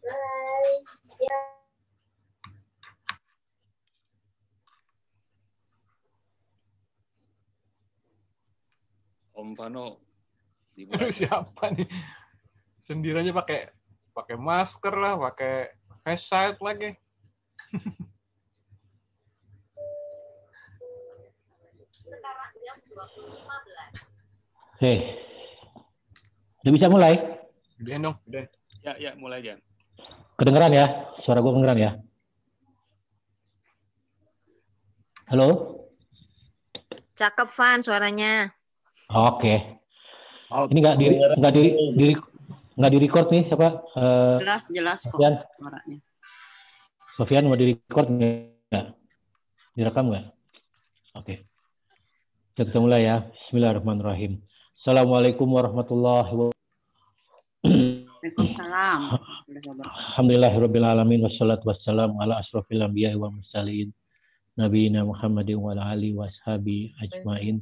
Om Vano Aduh, siapa nih? Sendirinya pakai masker lah, pakai face shield lagi. Hei, udah bisa mulai? Gedein dong, gedein. Ya, mulai aja. Kedengeran ya? Suara gue kedengeran ya? Halo? Cakep, Van, suaranya. Oke. Ini nggak di record nih siapa? Jelas kok Sofian. suaranya. Sofian mau di record nggak? Direkam nggak? Oke. Kita mulai ya. Bismillahirrahmanirrahim. Assalamualaikum warahmatullahi wabarakatuh. Waalaikumsalam. Alhamdulillahirabbil alamin wassalatu wassalamu ala asrofil anbiya'i wal mursalin nabiyina Muhammadin wa ala alihi washabi ajmain.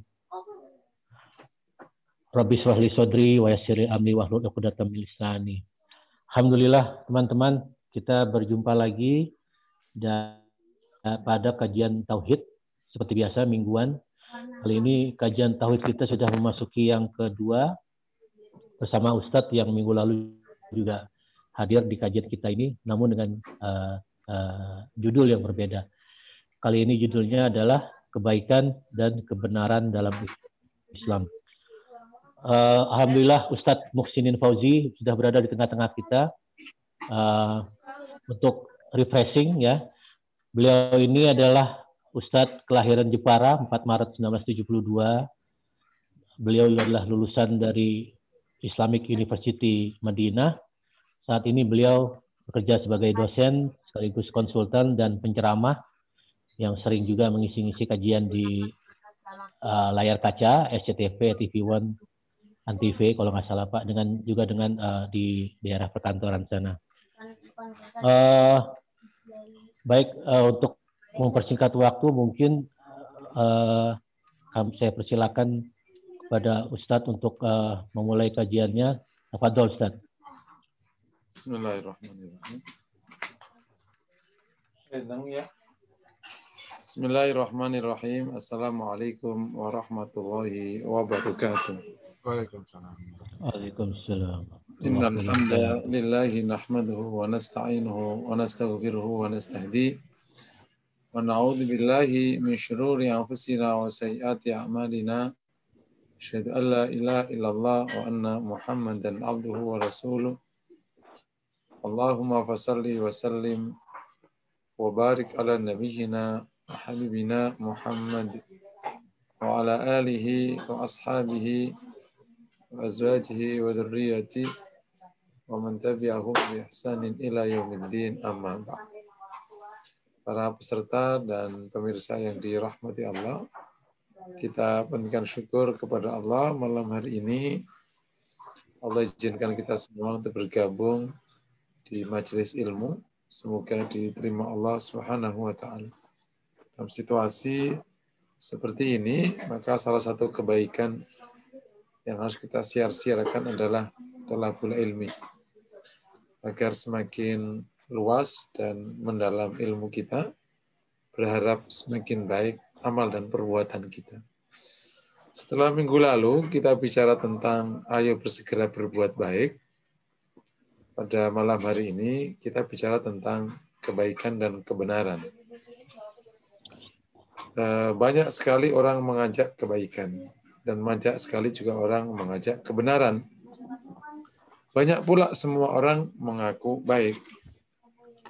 Rabbi shrah li sadri wa yassir li amri wahlul 'uqdatam min lisani. Alhamdulillah teman-teman, kita berjumpa lagi pada kajian tauhid seperti biasa mingguan. Kali ini kajian tauhid kita sudah memasuki yang kedua bersama Ustadz yang minggu lalu juga hadir di kajian kita ini, namun dengan judul yang berbeda. Kali ini judulnya adalah kebaikan dan kebenaran dalam Islam. Alhamdulillah Ustadz Muhsinin Fauzi sudah berada di tengah-tengah kita untuk refreshing ya. Beliau ini adalah Ustadz kelahiran Jepara 4 Maret 1972. Beliau adalah lulusan dari Islamic University Madinah. Saat ini beliau bekerja sebagai dosen sekaligus konsultan dan penceramah yang sering juga mengisi-ngisi kajian di layar kaca SCTV, TV One, Antv kalau nggak salah Pak, juga dengan di daerah perkantoran sana. Baik, untuk mempersingkat waktu mungkin saya persilakan kepada Ustadz untuk memulai kajiannya. Tafadhol Ustadz. Bismillahirrahmanirrahim. Bismillahirrahmanirrahim. Assalamualaikum warahmatullahi wabarakatuh. Waalaikumsalam. Innal hamdalillahi nahmaduhu wa nasta'inuhu wa nastaghfiruhu wa nastahdi wa na'udzu billahi min shururi anfusina wa sayyiati a'malina. Asyhadu an la ilaha illallah wa anna Muhammadan abduhu wa rasuluh. Allahumma fassalli wa sallim wa barik ala nabiyyina habibina Muhammad wa ala alihi wa ashabihi wa azwajihi wa dzurriyyati wa man tabi'ahum bi ihsanin ila yaumiddin, amma ba'd. Para peserta dan pemirsa yang dirahmati Allah, kita panjatkan syukur kepada Allah malam hari ini. Allah izinkan kita semua untuk bergabung di majelis ilmu. Semoga diterima Allah Subhanahu wa taala. Dalam situasi seperti ini, maka salah satu kebaikan yang harus kita siar-siarkan adalah thalabul ilmi, agar semakin luas dan mendalam ilmu kita, berharap semakin baik amal dan perbuatan kita. Setelah minggu lalu kita bicara tentang ayo bersegera berbuat baik. Pada malam hari ini kita bicara tentang kebaikan dan kebenaran. Banyak sekali orang mengajak kebaikan dan banyak sekali juga orang mengajak kebenaran. Banyak pula semua orang mengaku baik.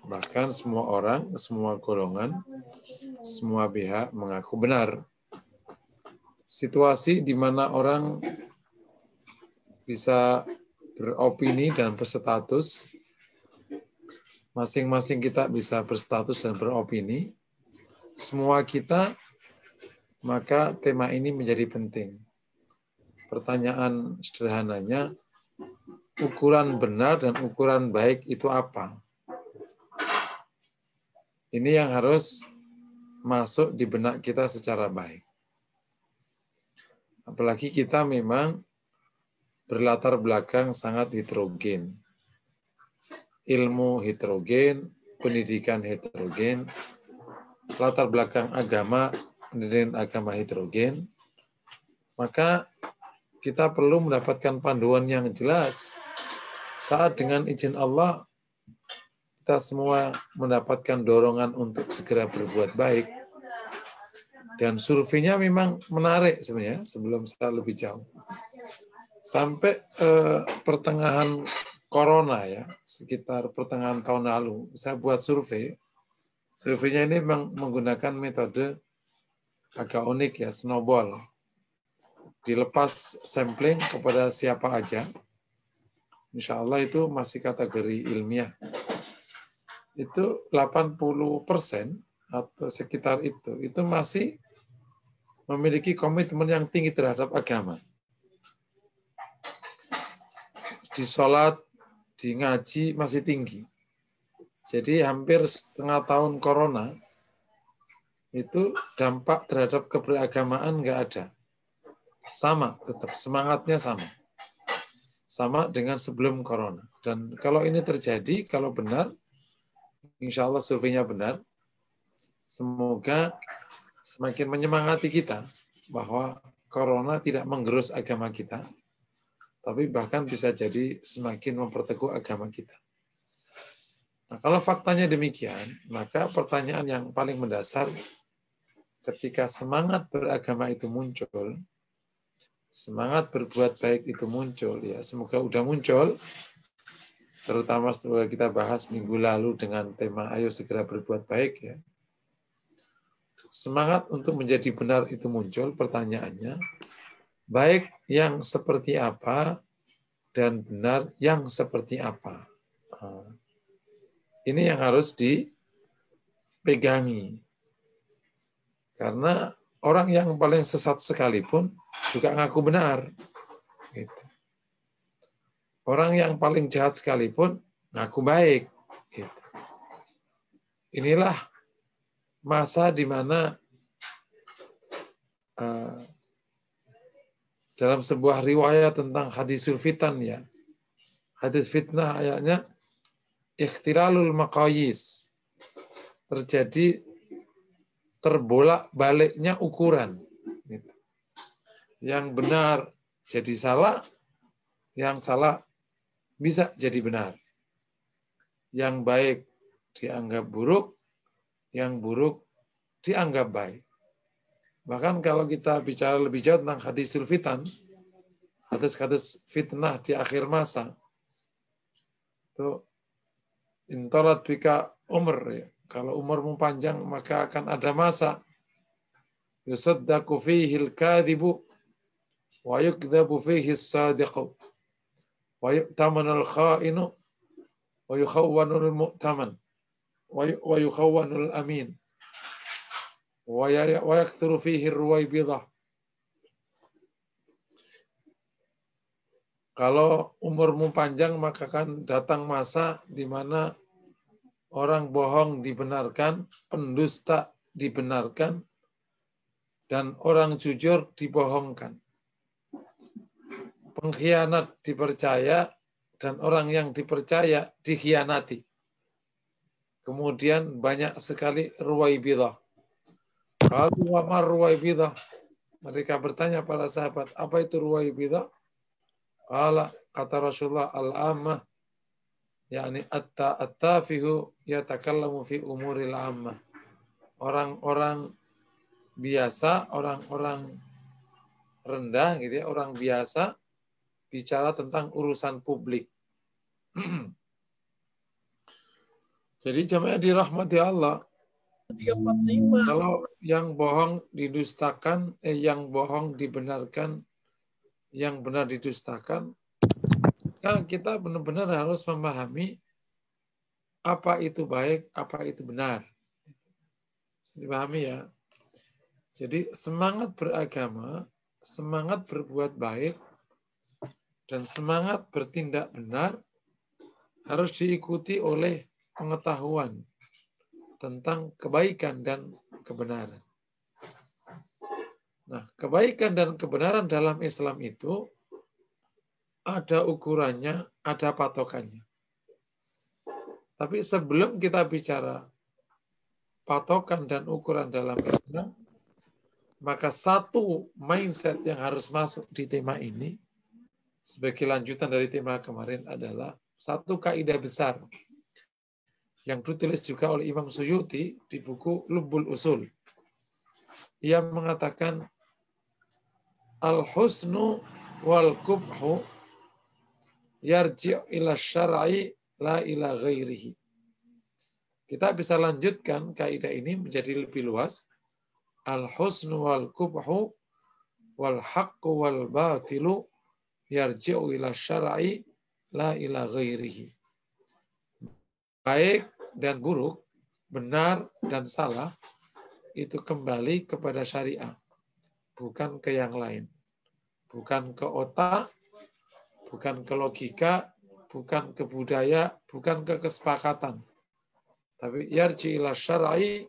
Bahkan semua orang, semua golongan, semua pihak mengaku benar. Situasi di mana orang bisa beropini dan berstatus, masing-masing kita bisa berstatus dan beropini, semua kita, maka tema ini menjadi penting. Pertanyaan sederhananya, ukuran benar dan ukuran baik itu apa? Ini yang harus masuk di benak kita secara baik. Apalagi kita memang berlatar belakang sangat heterogen. ilmu heterogen, pendidikan heterogen, latar belakang agama, pendidikan agama heterogen, maka kita perlu mendapatkan panduan yang jelas. Saat dengan izin Allah, kita semua mendapatkan dorongan untuk segera berbuat baik. Dan surveinya memang menarik sebenarnya, sebelum saya lebih jauh. Sampai pertengahan Corona ya, sekitar pertengahan tahun lalu, saya buat survei. Surveinya ini memang menggunakan metode agak unik ya, snowball. Dilepas sampling kepada siapa aja, insya Allah itu masih kategori ilmiah. Itu 80% atau sekitar itu masih memiliki komitmen yang tinggi terhadap agama. Di sholat, di ngaji masih tinggi. Jadi hampir setengah tahun Corona, itu dampak terhadap keberagamaan nggak ada. Sama, tetap semangatnya sama. Sama dengan sebelum Corona. Dan kalau ini terjadi, kalau benar, insya Allah surveinya benar, semoga semakin menyemangati kita bahwa Corona tidak menggerus agama kita, tapi bahkan bisa jadi semakin memperteguh agama kita. Nah, kalau faktanya demikian, maka pertanyaan yang paling mendasar ketika semangat beragama itu muncul, semangat berbuat baik itu muncul, ya semoga udah muncul, terutama setelah kita bahas minggu lalu dengan tema ayo segera berbuat baik ya. Semangat untuk menjadi benar itu muncul, pertanyaannya, baik yang seperti apa dan benar yang seperti apa. Ini yang harus dipegangi. Karena orang yang paling sesat sekalipun juga ngaku benar. Gitu. Orang yang paling jahat sekalipun ngaku baik. Gitu. Inilah masa di mana dalam sebuah riwayat tentang hadisul fitan ya, hadis fitnah ayatnya ikhtiralul maqayis, terjadi terbolak-baliknya ukuran. Gitu. Yang benar jadi salah, yang salah bisa jadi benar. Yang baik dianggap buruk, yang buruk dianggap baik. Bahkan kalau kita bicara lebih jauh tentang hadisul fitan, hadis-hadis fitnah di akhir masa, itu intolat bika umur ya. Kalau umurmu panjang, maka akan ada masa yusaddaqu fihil kadhibu wa yukdhabu fihi as-sadiqu wa yu'tamanul kha'inu wa yukhawwanul mu'taman wa yukhawwanul amin wa yakthuru fihi ar-ruwaybidah. Kalau umurmu panjang, maka akan datang masa di mana orang bohong dibenarkan, pendusta dibenarkan, dan orang jujur dibohongkan. Pengkhianat dipercaya, dan orang yang dipercaya dikhianati. Kemudian banyak sekali ruwaibidah. Kalau wamar ruwaibidah, mereka bertanya para sahabat, apa itu ruwaibidah? Kata Rasulullah, al-ammah, yakni at-tafihu yatakallamu fi umuril ammah. Orang-orang biasa, orang-orang rendah gitu ya, orang biasa bicara tentang urusan publik. Jadi jamaah dirahmati Allah. Kalau yang bohong didustakan, yang bohong dibenarkan, yang benar didustakan, kan kita benar-benar harus memahami apa itu baik, apa itu benar. Dipahami ya. Jadi semangat beragama, semangat berbuat baik, dan semangat bertindak benar harus diikuti oleh pengetahuan tentang kebaikan dan kebenaran. Nah, kebaikan dan kebenaran dalam Islam itu ada ukurannya, ada patokannya. Tapi sebelum kita bicara patokan dan ukuran dalam Islam, maka satu mindset yang harus masuk di tema ini, sebagai lanjutan dari tema kemarin adalah satu kaidah besar yang ditulis juga oleh Imam Suyuti di buku Lubbul Usul. Ia mengatakan, al-husnu wal kubhu yarji' ila syar'i la ila ghairihi. Kita bisa lanjutkan kaidah ini menjadi lebih luas. Al-husnu wal kubhu wal haqqu wal batilu yarji'u ila syar'i la ila ghairihi. Baik dan buruk, benar dan salah, itu kembali kepada syariah, bukan ke yang lain. Bukan ke otak, bukan ke logika, bukan ke budaya, bukan ke kesepakatan. Tapi yarji ila syar'i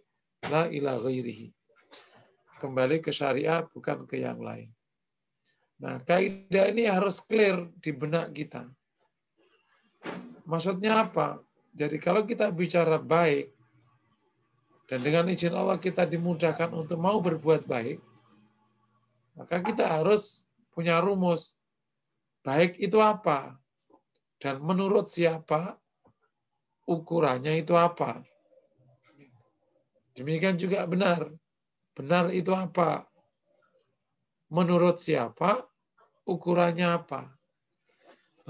la ila ghairihi. Kembali ke syariah, bukan ke yang lain. Nah, kaidah ini harus clear di benak kita. Maksudnya apa? Jadi kalau kita bicara baik, dan dengan izin Allah kita dimudahkan untuk mau berbuat baik, maka kita harus punya rumus. Baik itu apa? Dan menurut siapa? Ukurannya itu apa? Demikian juga benar. Benar itu apa? Menurut siapa? Ukurannya apa?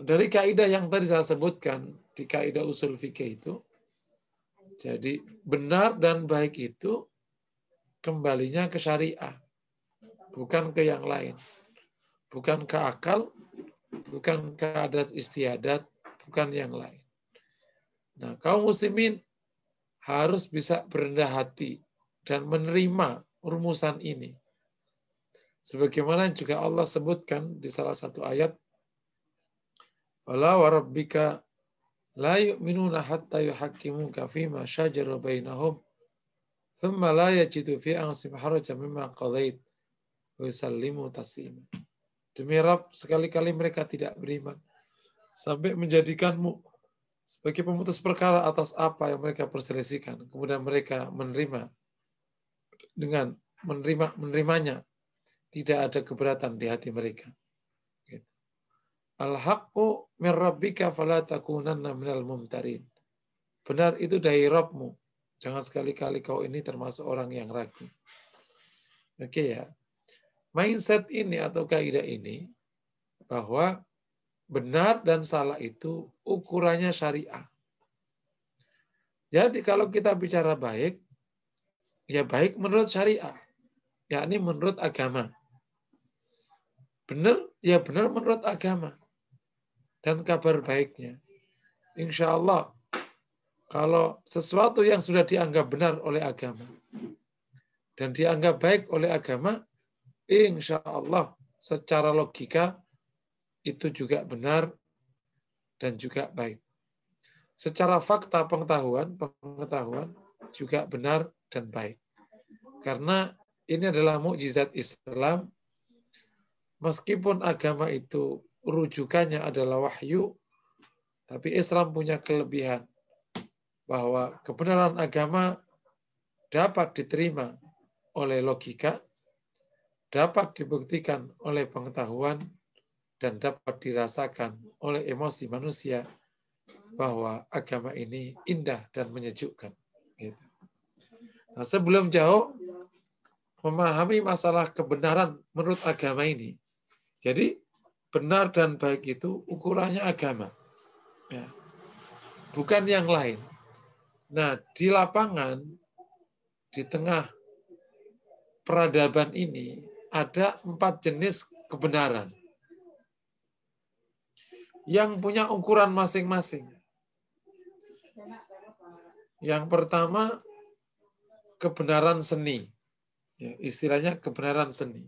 Dari kaidah yang tadi saya sebutkan, di kaidah usul fikih itu, jadi benar dan baik itu kembalinya ke syariah, bukan ke yang lain. Bukan ke akal, bukan ke adat istiadat, bukan yang lain. Nah, kaum muslimin harus bisa berendah hati dan menerima rumusan ini. Sebagaimana juga Allah sebutkan di salah satu ayat, "Wala wa rabbika la yu'minuna hatta yuhaqqimuka fima shajara bainahum, thumma la yajidu fi anfusihim harajan mimma qadait wa yusallimu taslima." Demi Rabb, sekali-kali mereka tidak beriman sampai menjadikanmu sebagai pemutus perkara atas apa yang mereka perselisihkan. Kemudian mereka menerima dengan menerimanya, tidak ada keberatan di hati mereka. Al-haqqu min rabbika fala takunanna minal mumtarin. Benar itu dari Rabbmu. Jangan sekali-kali kau ini termasuk orang yang ragu. Oke ya. Mindset ini atau kaidah ini bahwa benar dan salah itu ukurannya syariah. Jadi kalau kita bicara baik, ya baik menurut syariah, yakni menurut agama. Benar, ya benar menurut agama. Dan kabar baiknya, insya Allah, kalau sesuatu yang sudah dianggap benar oleh agama dan dianggap baik oleh agama, insya Allah secara logika itu juga benar dan juga baik. Secara fakta pengetahuan juga benar dan baik. Karena ini adalah mukjizat Islam. Meskipun agama itu rujukannya adalah wahyu, tapi Islam punya kelebihan bahwa kebenaran agama dapat diterima oleh logika, dapat dibuktikan oleh pengetahuan, dan dapat dirasakan oleh emosi manusia bahwa agama ini indah dan menyejukkan. Gitu. Nah, sebelum jauh memahami masalah kebenaran menurut agama ini, jadi benar dan baik itu ukurannya agama, ya. Bukan yang lain. Nah, di lapangan, di tengah peradaban ini, ada 4 jenis kebenaran yang punya ukuran masing-masing. Yang pertama, kebenaran seni. Ya, istilahnya kebenaran seni.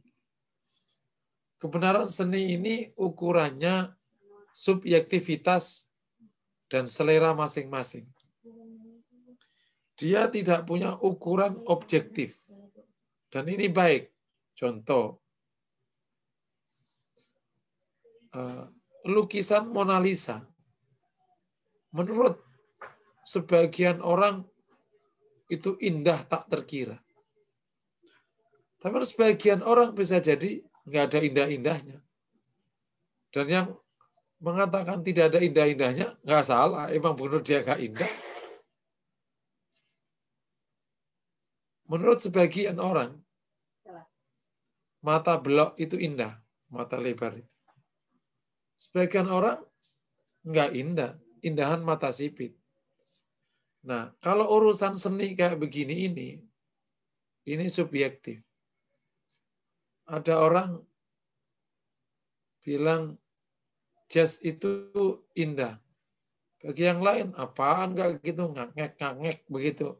Kebenaran seni ini ukurannya subjektivitas dan selera masing-masing. Dia tidak punya ukuran objektif. Dan ini baik. Contoh, lukisan Mona Lisa. Menurut sebagian orang itu indah tak terkira. Tapi sebagian orang bisa jadi nggak ada indah-indahnya. Dan yang mengatakan tidak ada indah-indahnya nggak salah. Emang benar dia nggak indah. Menurut sebagian orang, mata belok itu indah, mata lebar itu. Sebagian orang nggak indah, indahan mata sipit. Nah, kalau urusan seni kayak begini ini subjektif. Ada orang bilang jazz itu indah. Bagi yang lain, apaan nggak gitu, ngangek begitu.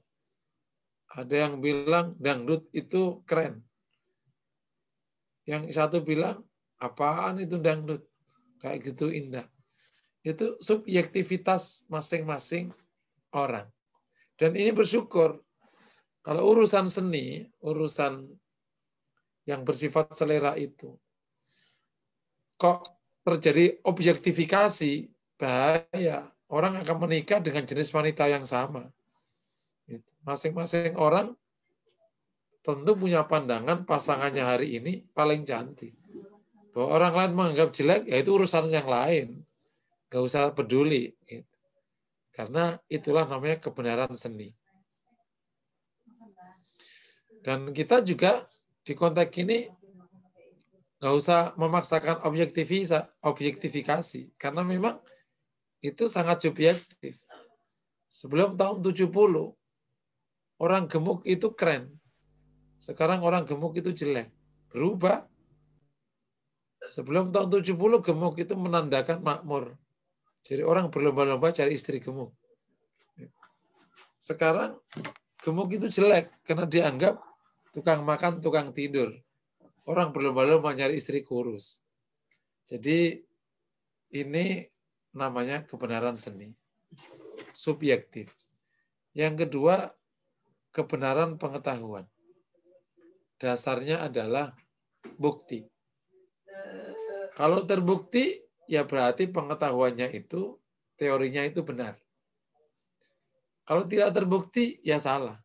Ada yang bilang dangdut itu keren. Yang satu bilang, apaan itu dangdut? Kayak gitu indah. Itu subjektivitas masing-masing orang. Dan ini bersyukur. Kalau urusan seni, urusan yang bersifat selera itu, kok terjadi objektifikasi, bahaya. Orang akan menikah dengan jenis wanita yang sama. Masing-masing orang tentu punya pandangan pasangannya hari ini paling cantik. Bahwa orang lain menganggap jelek, ya itu urusan yang lain. Gak usah peduli. Karena itulah namanya kebenaran seni. Dan kita juga di konteks ini gak usah memaksakan objektifikasi. Karena memang itu sangat subjektif. Sebelum tahun 70, orang gemuk itu keren. Sekarang orang gemuk itu jelek. Berubah. Sebelum tahun 70, gemuk itu menandakan makmur. Jadi orang berlomba-lomba cari istri gemuk. Sekarang gemuk itu jelek karena dianggap tukang makan, tukang tidur. Orang berlomba-lomba nyari istri kurus. Jadi ini namanya kebenaran seni. Subjektif. Yang kedua, kebenaran pengetahuan. Dasarnya adalah bukti. Kalau terbukti, ya berarti pengetahuannya itu, teorinya itu benar. Kalau tidak terbukti, ya salah.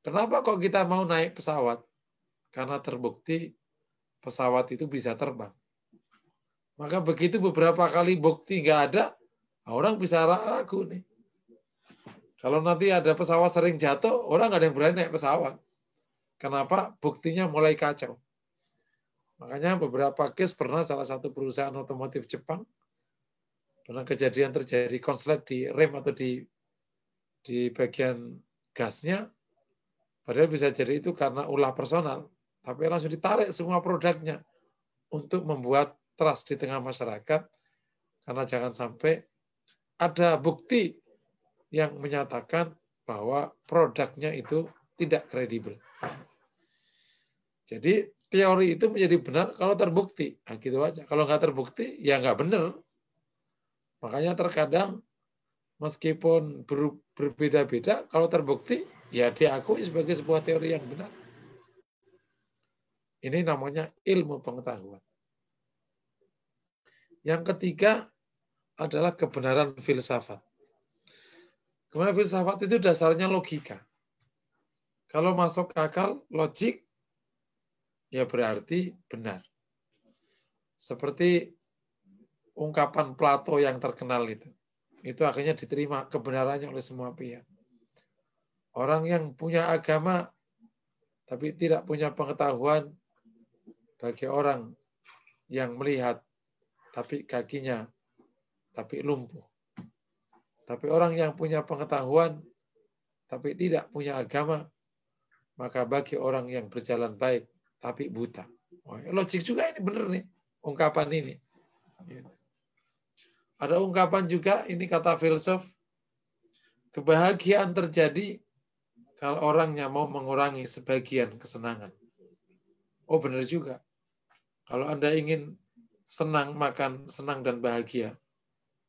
Kenapa kok kita mau naik pesawat? Karena terbukti pesawat itu bisa terbang. Maka begitu beberapa kali bukti nggak ada, orang bisa ragu nih. Kalau nanti ada pesawat sering jatuh, orang nggak ada yang berani naik pesawat. Kenapa? Buktinya mulai kacau. Makanya beberapa case pernah salah satu perusahaan otomotif Jepang pernah kejadian terjadi konslet di rem atau di bagian gasnya, padahal bisa jadi itu karena ulah personal, tapi langsung ditarik semua produknya untuk membuat trust di tengah masyarakat, karena jangan sampai ada bukti yang menyatakan bahwa produknya itu tidak kredibel. Jadi teori itu menjadi benar kalau terbukti. Nah, gitu aja. Kalau nggak terbukti, ya nggak benar. Makanya terkadang meskipun berbeda-beda, kalau terbukti, ya diakui sebagai sebuah teori yang benar. Ini namanya ilmu pengetahuan. Yang ketiga adalah kebenaran filsafat. Kebenaran filsafat itu dasarnya logika. Kalau masuk ke akal, logik, ya berarti benar. Seperti ungkapan Plato yang terkenal itu. Itu akhirnya diterima kebenarannya oleh semua pihak. Orang yang punya agama tapi tidak punya pengetahuan bagi orang yang melihat tapi kakinya tapi lumpuh. Tapi orang yang punya pengetahuan tapi tidak punya agama, maka bagi orang yang berjalan baik tapi buta. Oh, logik juga ini benar nih, ungkapan ini. Ada ungkapan juga, ini kata filsuf, kebahagiaan terjadi kalau orangnya mau mengurangi sebagian kesenangan. Oh benar juga. Kalau Anda ingin senang, makan senang dan bahagia,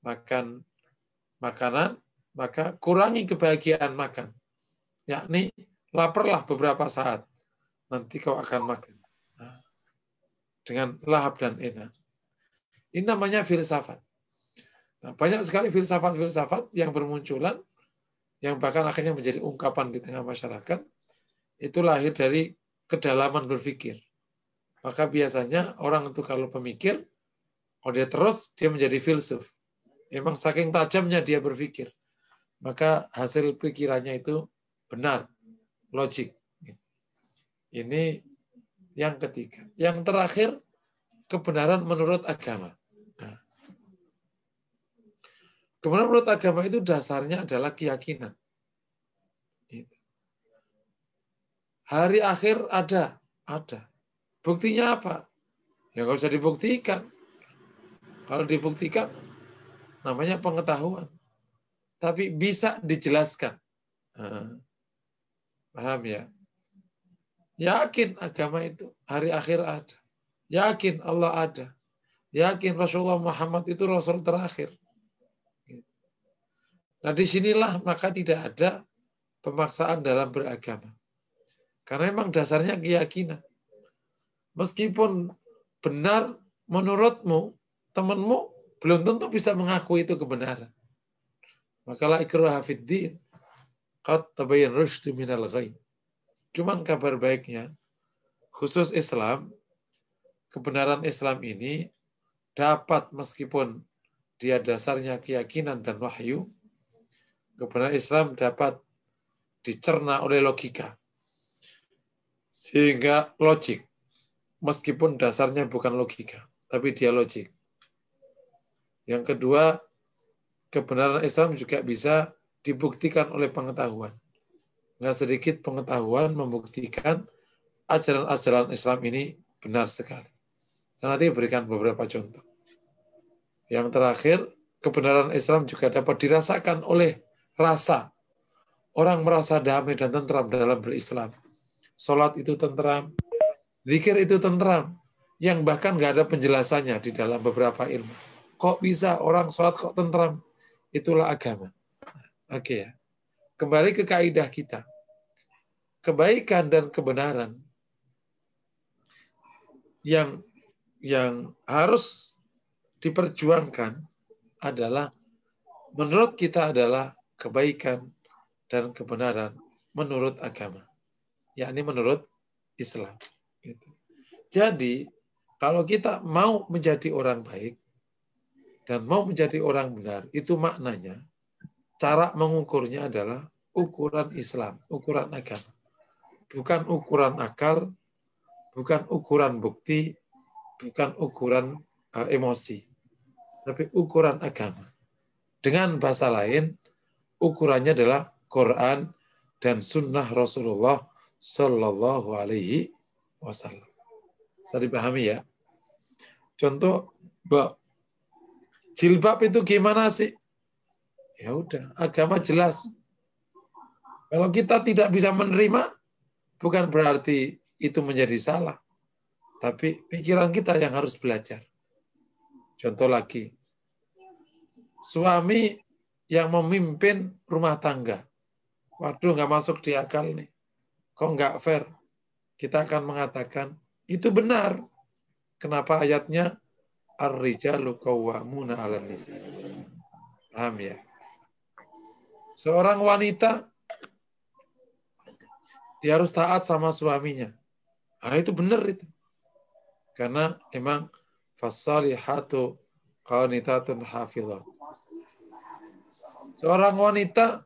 makan makanan, maka kurangi kebahagiaan makan. Yakni laparlah beberapa saat. Nanti kau akan makan dengan lahap dan enak. Ini namanya filsafat. Nah, banyak sekali filsafat-filsafat yang bermunculan, yang bahkan akhirnya menjadi ungkapan di tengah masyarakat, itu lahir dari kedalaman berpikir. Maka biasanya orang itu kalau pemikir, kalau dia terus, dia menjadi filsuf. Memang saking tajamnya dia berpikir. Maka hasil pikirannya itu benar, logik. Ini yang ketiga. Yang terakhir, kebenaran menurut agama. Nah, kebenaran menurut agama itu dasarnya adalah keyakinan. Hari akhir ada. Buktinya apa? Ya nggak usah dibuktikan. Kalau dibuktikan, namanya pengetahuan. Tapi bisa dijelaskan. Paham ya? Yakin agama itu hari akhir ada. Yakin Allah ada. Yakin Rasulullah Muhammad itu Rasul terakhir. Nah disinilah maka tidak ada pemaksaan dalam beragama. Karena memang dasarnya keyakinan. Meskipun benar menurutmu, temanmu belum tentu bisa mengaku itu kebenaran. Maka la ikraha fid din, qad tabayyana rusydu minal ghayy. Cuman kabar baiknya, khusus Islam, kebenaran Islam ini dapat meskipun dia dasarnya keyakinan dan wahyu, kebenaran Islam dapat dicerna oleh logika. Sehingga logik, meskipun dasarnya bukan logika, tapi dia logik. Yang kedua, kebenaran Islam juga bisa dibuktikan oleh pengetahuan. Nggak sedikit pengetahuan membuktikan ajaran-ajaran Islam ini benar sekali. Saya nanti berikan beberapa contoh. Yang terakhir, kebenaran Islam juga dapat dirasakan oleh rasa. Orang merasa damai dan tentram dalam berislam. Salat itu tentram, zikir itu tentram, yang bahkan nggak ada penjelasannya di dalam beberapa ilmu. Kok bisa orang salat kok tentram? Itulah agama. Oke ya. Kembali ke kaidah kita. Kebaikan dan kebenaran yang harus diperjuangkan adalah menurut kita adalah kebaikan dan kebenaran menurut agama. Yakni menurut Islam. Jadi, kalau kita mau menjadi orang baik dan mau menjadi orang benar, itu maknanya cara mengukurnya adalah ukuran Islam, ukuran agama. Bukan ukuran akal, bukan ukuran bukti, bukan ukuran emosi, tapi ukuran agama. Dengan bahasa lain, ukurannya adalah Quran dan Sunnah Rasulullah Sallallahu Alaihi Wasallam. Bisa dipahami ya? Contoh, jilbab itu gimana sih? Ya udah, agama jelas. Kalau kita tidak bisa menerima, bukan berarti itu menjadi salah. Tapi pikiran kita yang harus belajar. Contoh lagi, suami yang memimpin rumah tangga. Waduh, nggak masuk di akal nih. Kok nggak fair? Kita akan mengatakan, itu benar. Kenapa ayatnya? Ar-rijalu qawwamuna 'alan nisa. Paham ya? Seorang wanita, dia harus taat sama suaminya. Nah, itu benar itu. Karena emang fasalihatu qanitatun hafizat. Seorang wanita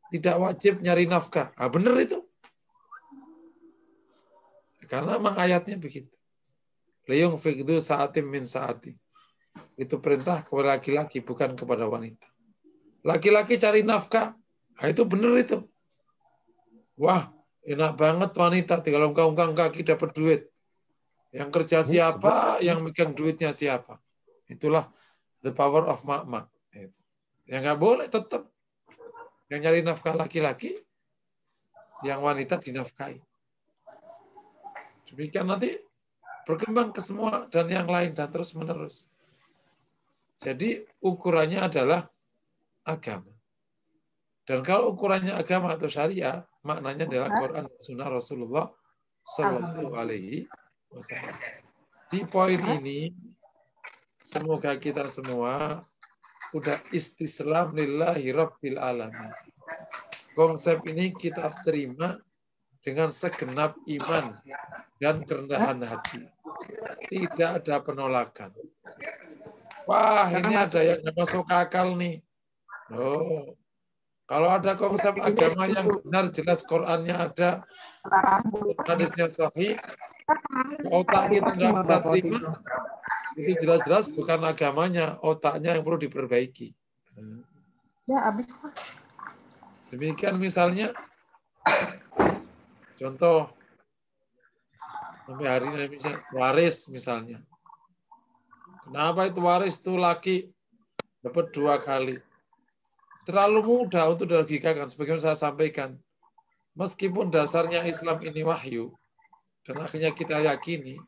tidak wajib nyari nafkah. Ah, benar itu. Karena memang ayatnya begitu. Liyung fikdu sa'atim min sa'ati. Itu perintah kepada laki-laki, bukan kepada wanita. Laki-laki cari nafkah. Nah, itu benar itu. Wah, enak banget wanita. Tinggal ungkang-ungkang kaki dapat duit. Yang kerja siapa, yang megang duitnya siapa. Itulah the power of mak-mak. Yang nggak boleh tetap. Yang nyari nafkah laki-laki, yang wanita dinafkahi. Demikian nanti berkembang ke semua dan yang lain dan terus menerus. Jadi ukurannya adalah agama. Dan kalau ukurannya agama atau syariah, maknanya adalah Quran dan Sunnah Rasulullah Sallallahu Alaihi Wasallam. Di poin ini, semoga kita semua udah istislam lillahi rabbil alamin. Konsep ini kita terima dengan segenap iman dan kerendahan hati. Tidak ada penolakan. Wah, ini ada yang masuk akal nih. Oh, kalau ada konsep agama yang benar, jelas Qur'annya ada, hadisnya sahih, otak kita nggak bisa terima, itu jelas-jelas bukan agamanya, otaknya yang perlu diperbaiki. Ya, habis. Demikian misalnya, contoh, sampai hari ini misalnya, waris misalnya. Kenapa itu waris itu laki dapat 2 kali? Terlalu mudah untuk dilogikakan, sebagaimana saya sampaikan. Meskipun dasarnya Islam ini wahyu, dan akhirnya kita yakini,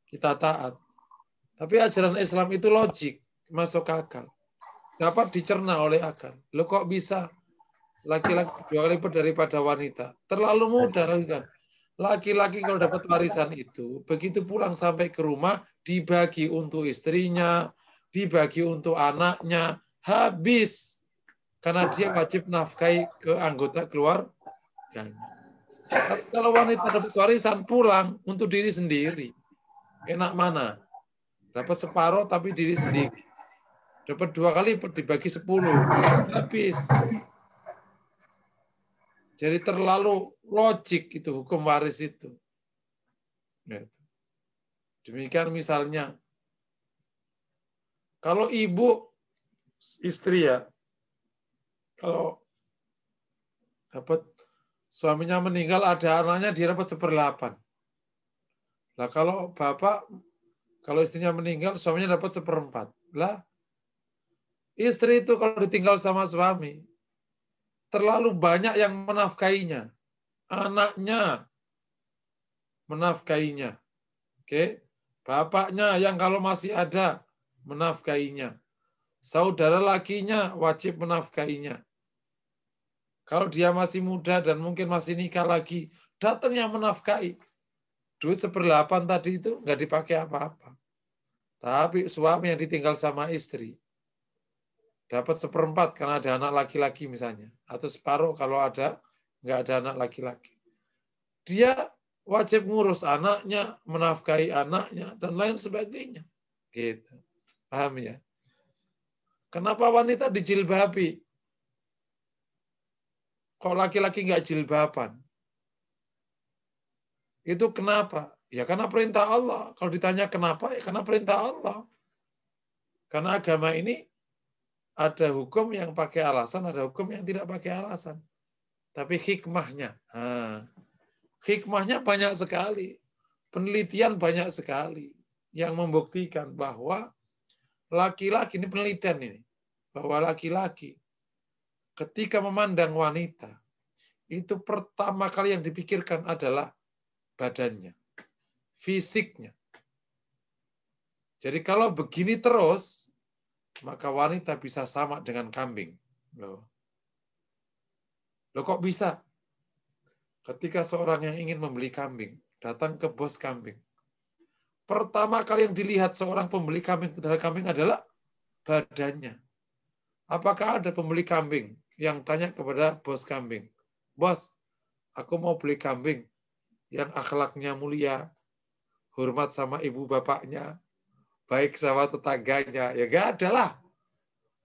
kita taat. Tapi ajaran Islam itu logik, masuk akal. Dapat dicerna oleh akal. Loh kok bisa laki-laki 2 kali lipat daripada wanita? Terlalu mudah kan? Laki-laki kalau dapat warisan itu, begitu pulang sampai ke rumah, dibagi untuk istrinya, dibagi untuk anaknya, habis. Karena dia wajib nafkahi ke anggota keluarganya. Tapi kalau wanita dapat warisan, pulang untuk diri sendiri. Enak mana? Dapat separuh tapi diri sendiri. Dapat 2 kali dibagi 10. Habis. Jadi terlalu logik itu hukum waris itu. Demikian misalnya, kalau ibu istri ya, kalau dapat suaminya meninggal ada anaknya dia dapat 1/8. Lah kalau bapak, kalau istrinya meninggal suaminya dapat 1/4. Lah istri itu kalau ditinggal sama suami terlalu banyak yang menafkainya. Anaknya menafkainya. Oke? Bapaknya yang kalau masih ada menafkainya. Saudara lakinya wajib menafkainya. Kalau dia masih muda dan mungkin masih nikah lagi, datang yang menafkahi. Duit 1/8 tadi itu nggak dipakai apa-apa. Tapi suami yang ditinggal sama istri, dapat 1/4 karena ada anak laki-laki misalnya. Atau separuh kalau nggak ada anak laki-laki. Dia wajib ngurus anaknya, menafkahi anaknya, dan lain sebagainya. Gitu. Paham ya? Kenapa wanita dijilbabi? Kok laki-laki nggak jilbaban? Itu kenapa? Ya karena perintah Allah. Kalau ditanya kenapa, ya karena perintah Allah. Karena agama ini ada hukum yang pakai alasan, ada hukum yang tidak pakai alasan. Tapi hikmahnya, hikmahnya banyak sekali. Penelitian banyak sekali yang membuktikan bahwa laki-laki, ini penelitian ini, bahwa laki-laki ketika memandang wanita, itu pertama kali yang dipikirkan adalah badannya, fisiknya. Jadi kalau begini terus, maka wanita bisa sama dengan kambing. Loh kok bisa? Ketika seorang yang ingin membeli kambing, datang ke bos kambing. Pertama kali yang dilihat seorang pembeli kambing terhadap kambing adalah badannya. Apakah ada pembeli kambing yang tanya kepada bos kambing, "Bos, aku mau beli kambing yang akhlaknya mulia, hormat sama ibu bapaknya, baik sama tetangganya." Ya nggak ada lah.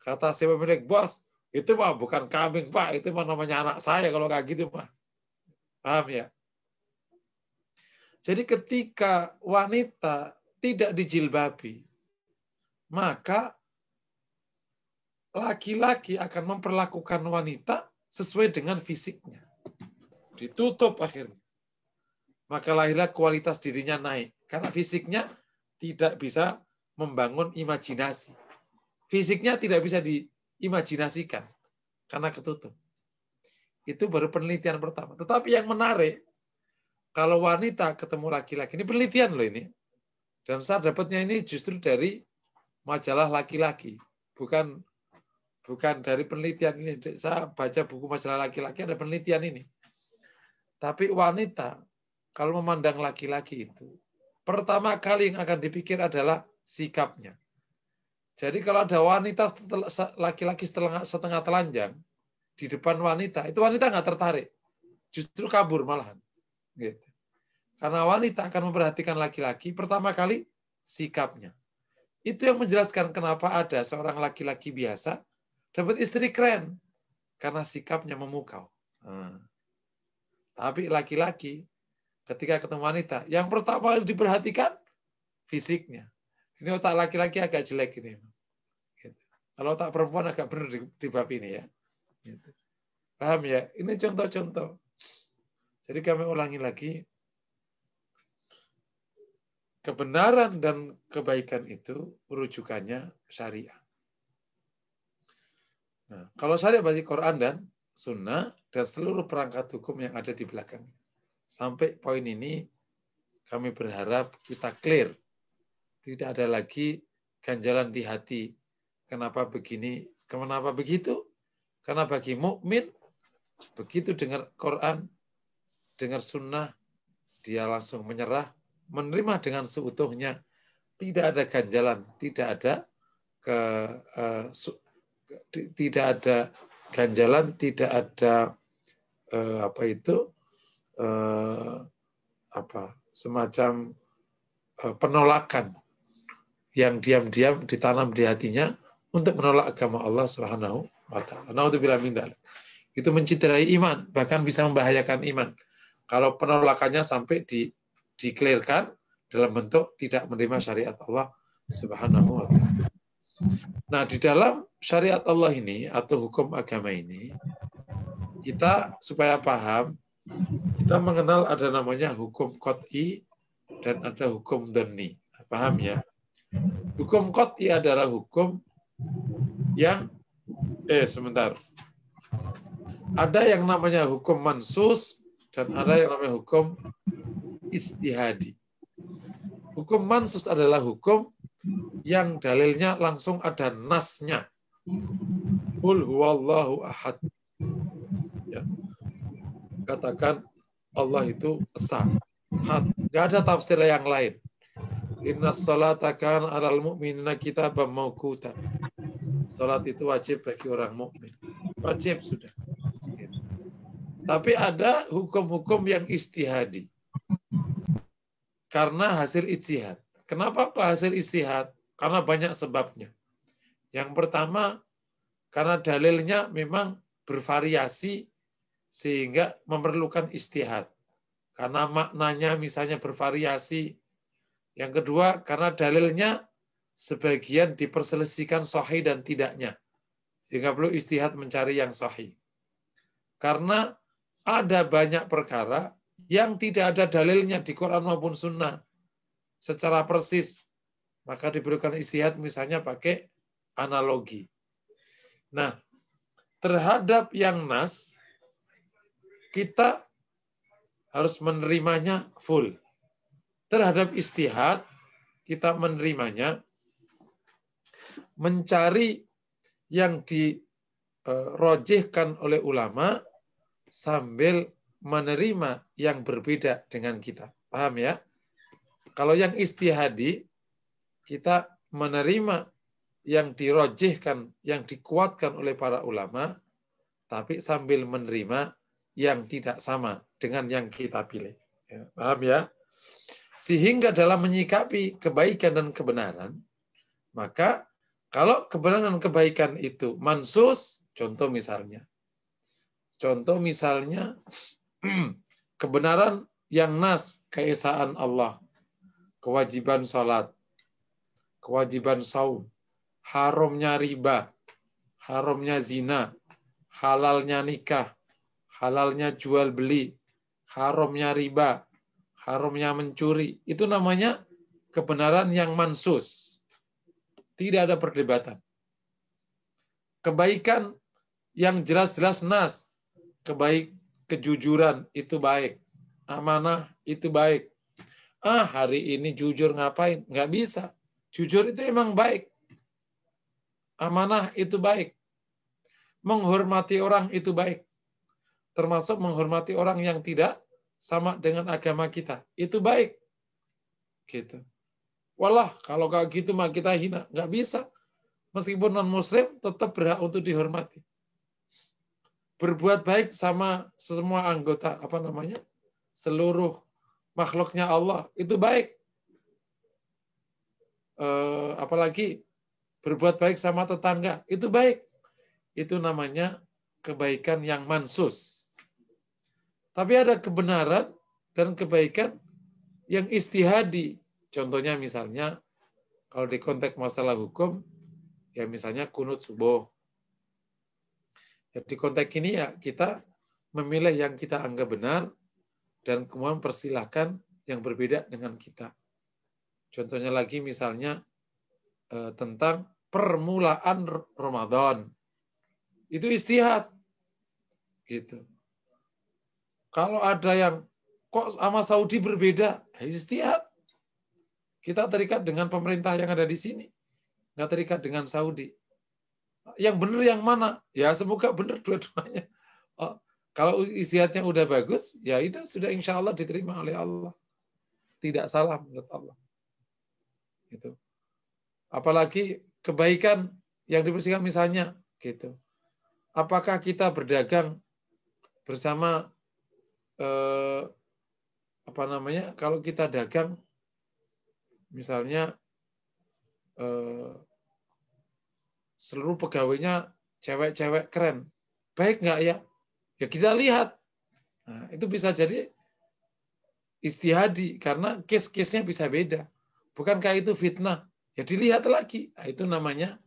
Kata si pemilik, "Bos, itu mah bukan kambing, Pak. Itu mah namanya anak saya kalau kayak gitu mah." Paham ya? Jadi ketika wanita tidak dijilbabi, maka laki-laki akan memperlakukan wanita sesuai dengan fisiknya. Ditutup akhirnya. Maka lahirlah kualitas dirinya naik. Karena fisiknya tidak bisa membangun imajinasi. Fisiknya tidak bisa diimajinasikan. Karena ketutup. Itu baru penelitian pertama. Tetapi yang menarik, kalau wanita ketemu laki-laki, ini penelitian loh ini. Dan saya dapatnya ini justru dari majalah laki-laki. Bukan dari penelitian ini. Saya baca buku majalah laki-laki, ada penelitian ini. Tapi wanita, kalau memandang laki-laki itu, pertama kali yang akan dipikir adalah sikapnya. Jadi kalau ada wanita laki-laki setengah telanjang di depan wanita, itu wanita nggak tertarik, justru kabur malahan. Gitu. Karena wanita akan memperhatikan laki-laki pertama kali sikapnya. Itu yang menjelaskan kenapa ada seorang laki-laki biasa dapat istri keren karena sikapnya memukau. Tapi laki-laki ketika ketemu wanita, yang pertama kali diperhatikan fisiknya. Ini otak laki-laki agak jelek ini. Gitu. Kalau otak perempuan agak benar di bab ini ya. Gitu. Paham ya? Ini contoh-contoh. Jadi kami ulangi lagi. Kebenaran dan kebaikan itu rujukannya syariah. Nah, kalau syariah berarti Quran dan Sunnah dan seluruh perangkat hukum yang ada di belakang. Sampai poin ini kami berharap kita clear. Tidak ada lagi ganjalan di hati. Kenapa begini? Kenapa begitu? Karena bagi mukmin begitu dengar Quran, dengar Sunnah, dia langsung menyerah, menerima dengan seutuhnya. Tidak ada ganjalan, tidak ada ganjalan, tidak ada semacam penolakan yang diam-diam ditanam di hatinya untuk menolak agama Allah Subhanahu wa taala. Naudzubillah min dzalik. Itu menciderai iman, bahkan bisa membahayakan iman. Kalau penolakannya sampai dikelirkan dalam bentuk tidak menerima syariat Allah Subhanahu wa taala. Nah, di dalam syariat Allah ini atau hukum agama ini, kita supaya paham, kita mengenal ada namanya hukum qat'i dan ada hukum dhanni. Paham ya? Hukum qat'i adalah hukum yang ada yang namanya hukum mansus dan ada yang namanya hukum istihadi. Hukum mansus adalah hukum yang dalilnya langsung ada nasnya. Qul huwallahu ahad. Ya. Katakan Allah itu esa. Tidak ada tafsir yang lain. Inna sholata kana 'alal mu'minina kitaban mawquta. Salat itu wajib bagi orang mukmin. Wajib sudah. Tapi ada hukum-hukum yang istihadi. Karena hasil ijtihad. Kenapa kok hasil ijtihad? Karena banyak sebabnya. Yang pertama, karena dalilnya memang bervariasi sehingga memerlukan ijtihad. Karena maknanya misalnya bervariasi. Yang kedua, karena dalilnya sebagian diperselisihkan sahih dan tidaknya. Sehingga perlu ijtihad mencari yang sahih. Karena ada banyak perkara yang tidak ada dalilnya di Quran maupun Sunnah secara persis. Maka diperlukan ijtihad misalnya pakai analogi. Nah, terhadap yang nas, kita harus menerimanya full. Terhadap ijtihad, kita menerimanya, mencari yang dirojihkan oleh ulama sambil menerima yang berbeda dengan kita. Paham ya? Kalau yang ijtihadi, kita menerima yang dirojihkan, yang dikuatkan oleh para ulama, tapi sambil menerima yang tidak sama dengan yang kita pilih. Ya, paham ya? Sehingga dalam menyikapi kebaikan dan kebenaran, maka kalau kebenaran dan kebaikan itu mansus, contoh misalnya kebenaran yang nas, keesaan Allah, kewajiban salat, kewajiban saum, haramnya riba, haramnya zina, halalnya nikah, halalnya jual beli, haramnya riba, haramnya mencuri. Itu namanya kebenaran yang mansus. Tidak ada perdebatan. Kebaikan yang jelas-jelas nas. Kejujuran itu baik. Amanah itu baik. Hari ini jujur ngapain? Nggak bisa. Jujur itu emang baik. Amanah itu baik. Menghormati orang itu baik. Termasuk menghormati orang yang tidak sama dengan agama kita. Itu baik. Gitu. Walah, kalau kayak gitu mah kita hina. Nggak bisa. meskipun non-muslim tetap berhak untuk dihormati. Berbuat baik sama semua anggota, seluruh makhluknya Allah, itu baik. Apalagi berbuat baik sama tetangga, itu baik. Itu namanya kebaikan yang mansus. Tapi ada kebenaran dan kebaikan yang istihadi. Contohnya misalnya, kalau di konteks masalah hukum, ya misalnya kunut subuh. Ya, di konteks ini ya kita memilih yang kita anggap benar dan kemudian persilahkan yang berbeda dengan kita. Contohnya lagi misalnya tentang permulaan Ramadan. Itu istihad. Gitu. Kalau ada yang kok sama Saudi berbeda, istihad. Kita terikat dengan pemerintah yang ada di sini. Nggak terikat dengan Saudi. Yang benar yang mana? Ya semoga benar dua-duanya. Kalau istihadnya udah bagus, ya itu sudah insya Allah diterima oleh Allah. Tidak salah menurut Allah. Gitu. Apalagi kebaikan yang dibersihkan misalnya, gitu. Apakah kita berdagang bersama kalau kita dagang misalnya seluruh pegawainya cewek-cewek keren, baik nggak ya? Ya kita lihat. Nah, itu bisa jadi istihadi karena case-case-nya bisa beda. Bukankah itu fitnah? Ya dilihat lagi. Nah, itu namanya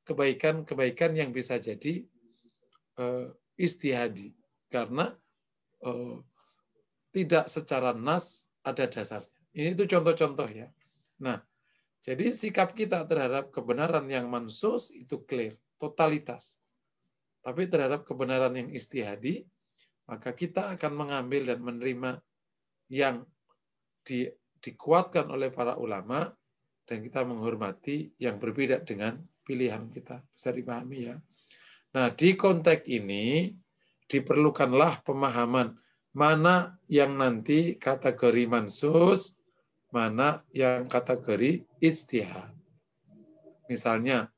kebaikan-kebaikan yang bisa jadi istihadi karena tidak secara nas ada dasarnya. Ini itu contoh-contoh ya. Nah, jadi sikap kita terhadap kebenaran yang mansus itu clear, totalitas. Tapi terhadap kebenaran yang istihadi, maka kita akan mengambil dan menerima yang dikuatkan oleh para ulama dan kita menghormati yang berbeda dengan pilihan kita. Bisa dipahami ya. Nah, di konteks ini diperlukanlah pemahaman mana yang nanti kategori mansus, mana yang kategori istihad. Misalnya,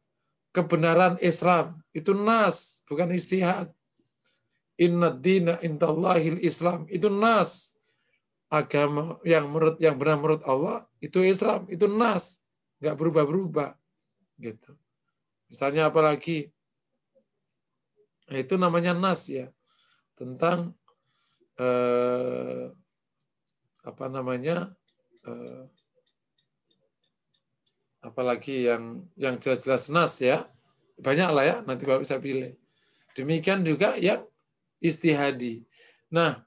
kebenaran Islam itu nas, bukan istihad. Inna dina indallahil Islam itu nas. Agama yang benar menurut Allah itu Islam, itu nas, nggak berubah-berubah. Gitu. Misalnya apalagi itu namanya nas ya, tentang apalagi yang jelas-jelas nas ya, banyak lah ya, nanti Bapak bisa pilih. Demikian juga yang istihadi. Nah,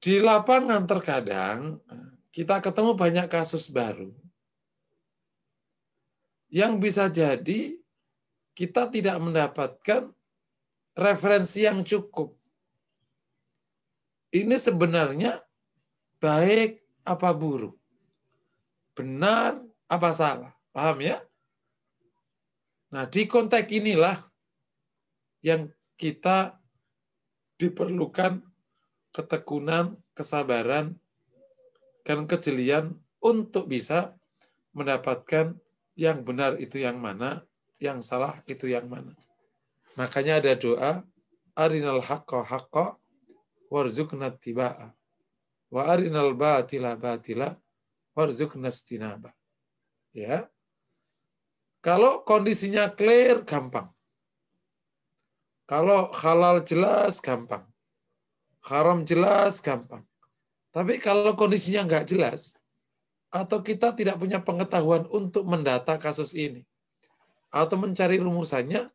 di lapangan terkadang kita ketemu banyak kasus baru yang bisa jadi kita tidak mendapatkan referensi yang cukup. Ini sebenarnya baik apa buruk? Benar apa salah? Paham ya? Nah, di konteks inilah yang kita diperlukan ketekunan, kesabaran, dan kejelian untuk bisa mendapatkan yang benar itu yang mana, yang salah itu yang mana. Makanya ada doa, arinal haqqa haqqa warzuqna tibaa wa arinal batila batila warzuqna istinaba. Ya. Kalau kondisinya clear gampang. Kalau halal jelas gampang. Haram jelas gampang. Tapi kalau kondisinya nggak jelas atau kita tidak punya pengetahuan untuk mendata kasus ini atau mencari rumusannya,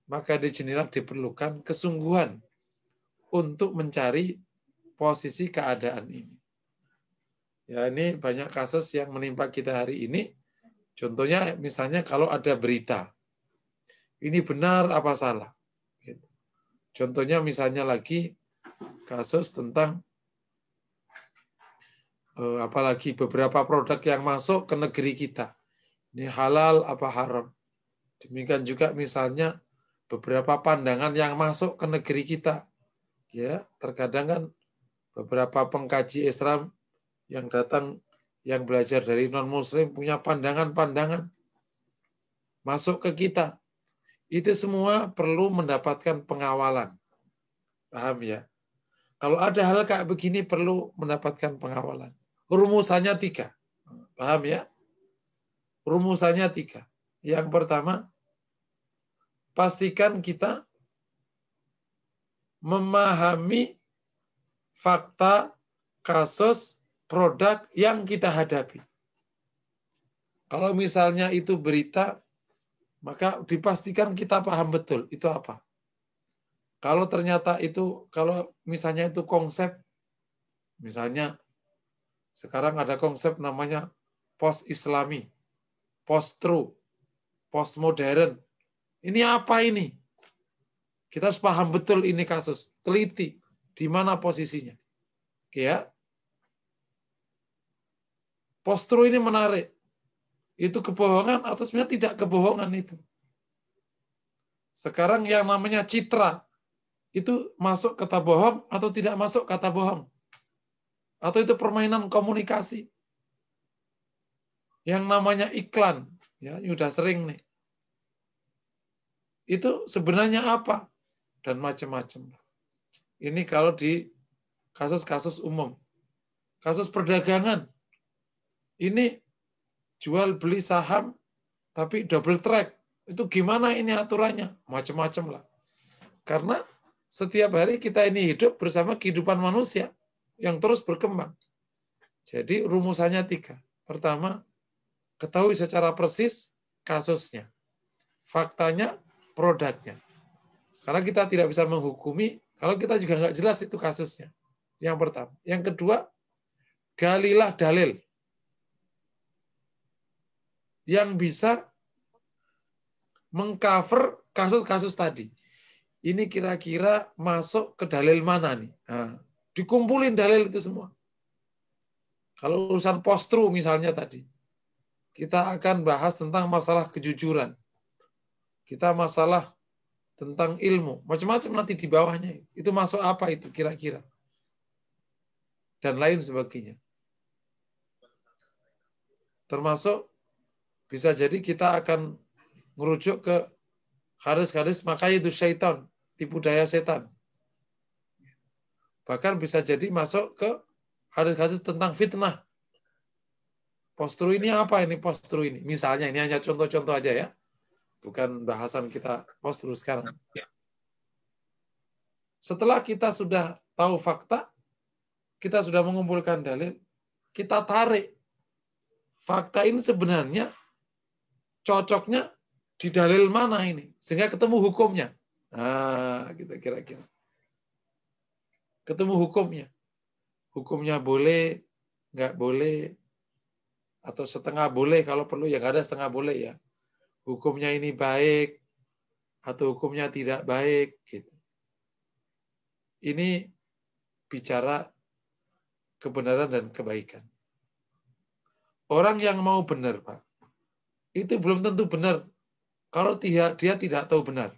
maka di sinilah diperlukan kesungguhan untuk mencari posisi keadaan ini. Ya, ini banyak kasus yang menimpa kita hari ini. Contohnya misalnya kalau ada berita. Ini benar apa salah? Gitu. Contohnya misalnya lagi kasus tentang apalagi beberapa produk yang masuk ke negeri kita. Ini halal apa haram? Demikian juga misalnya beberapa pandangan yang masuk ke negeri kita. Ya, terkadang kan beberapa pengkaji Islam yang datang yang belajar dari non-muslim punya pandangan-pandangan masuk ke kita. Itu semua perlu mendapatkan pengawalan. Paham ya? Kalau ada hal kayak begini perlu mendapatkan pengawalan. Rumusannya 3. Paham ya? Rumusannya 3. Yang pertama, pastikan kita memahami fakta, kasus, produk yang kita hadapi. Kalau misalnya itu berita, maka dipastikan kita paham betul itu apa. Kalau ternyata itu, kalau misalnya itu konsep, misalnya sekarang ada konsep namanya post-islami, post-truth, post-modern. Ini apa ini? Kita harus paham betul ini kasus, teliti di mana posisinya. Oke ya. Post-truth ini menarik. Itu kebohongan atau sebenarnya tidak kebohongan itu. Sekarang yang namanya citra, itu masuk kata bohong atau tidak masuk kata bohong? Atau itu permainan komunikasi? Yang namanya iklan, ya sudah sering nih. Itu sebenarnya apa? Dan macam-macam. Ini kalau di kasus-kasus umum. Kasus perdagangan. Ini jual beli saham tapi double track. Itu gimana ini aturannya? Macam-macam lah. Karena setiap hari kita ini hidup bersama kehidupan manusia yang terus berkembang. Jadi rumusannya 3. Pertama, ketahui secara persis kasusnya. Faktanya, produknya. Karena kita tidak bisa menghukumi kalau kita juga nggak jelas itu kasusnya. Yang pertama. Yang kedua, galilah dalil yang bisa mengcover kasus-kasus tadi. Ini kira-kira masuk ke dalil mana nih? Nah, dikumpulin dalil itu semua. Kalau urusan post-truth misalnya tadi, kita akan bahas tentang masalah kejujuran. Kita masalah tentang ilmu. Macam-macam nanti di bawahnya. Itu masuk apa itu kira-kira? Dan lain sebagainya. Termasuk bisa jadi kita akan merujuk ke hadis-hadis makaidu syaitan, tipu daya setan. Bahkan bisa jadi masuk ke hadis-hadis tentang fitnah. Post-truth ini apa ini post-truth ini? Misalnya ini hanya contoh-contoh aja ya. Bukan bahasan kita post-truth sekarang. Setelah kita sudah tahu fakta, kita sudah mengumpulkan dalil, kita tarik. Fakta ini sebenarnya cocoknya di dalil mana ini? Sehingga ketemu hukumnya. Nah, kita kira-kira. Ketemu hukumnya. Hukumnya boleh, nggak boleh, atau setengah boleh, kalau perlu ya nggak ada setengah boleh ya. Hukumnya ini baik, atau hukumnya tidak baik. Gitu. Ini bicara kebenaran dan kebaikan. Orang yang mau benar, Pak, itu belum tentu benar kalau dia tidak tahu benar.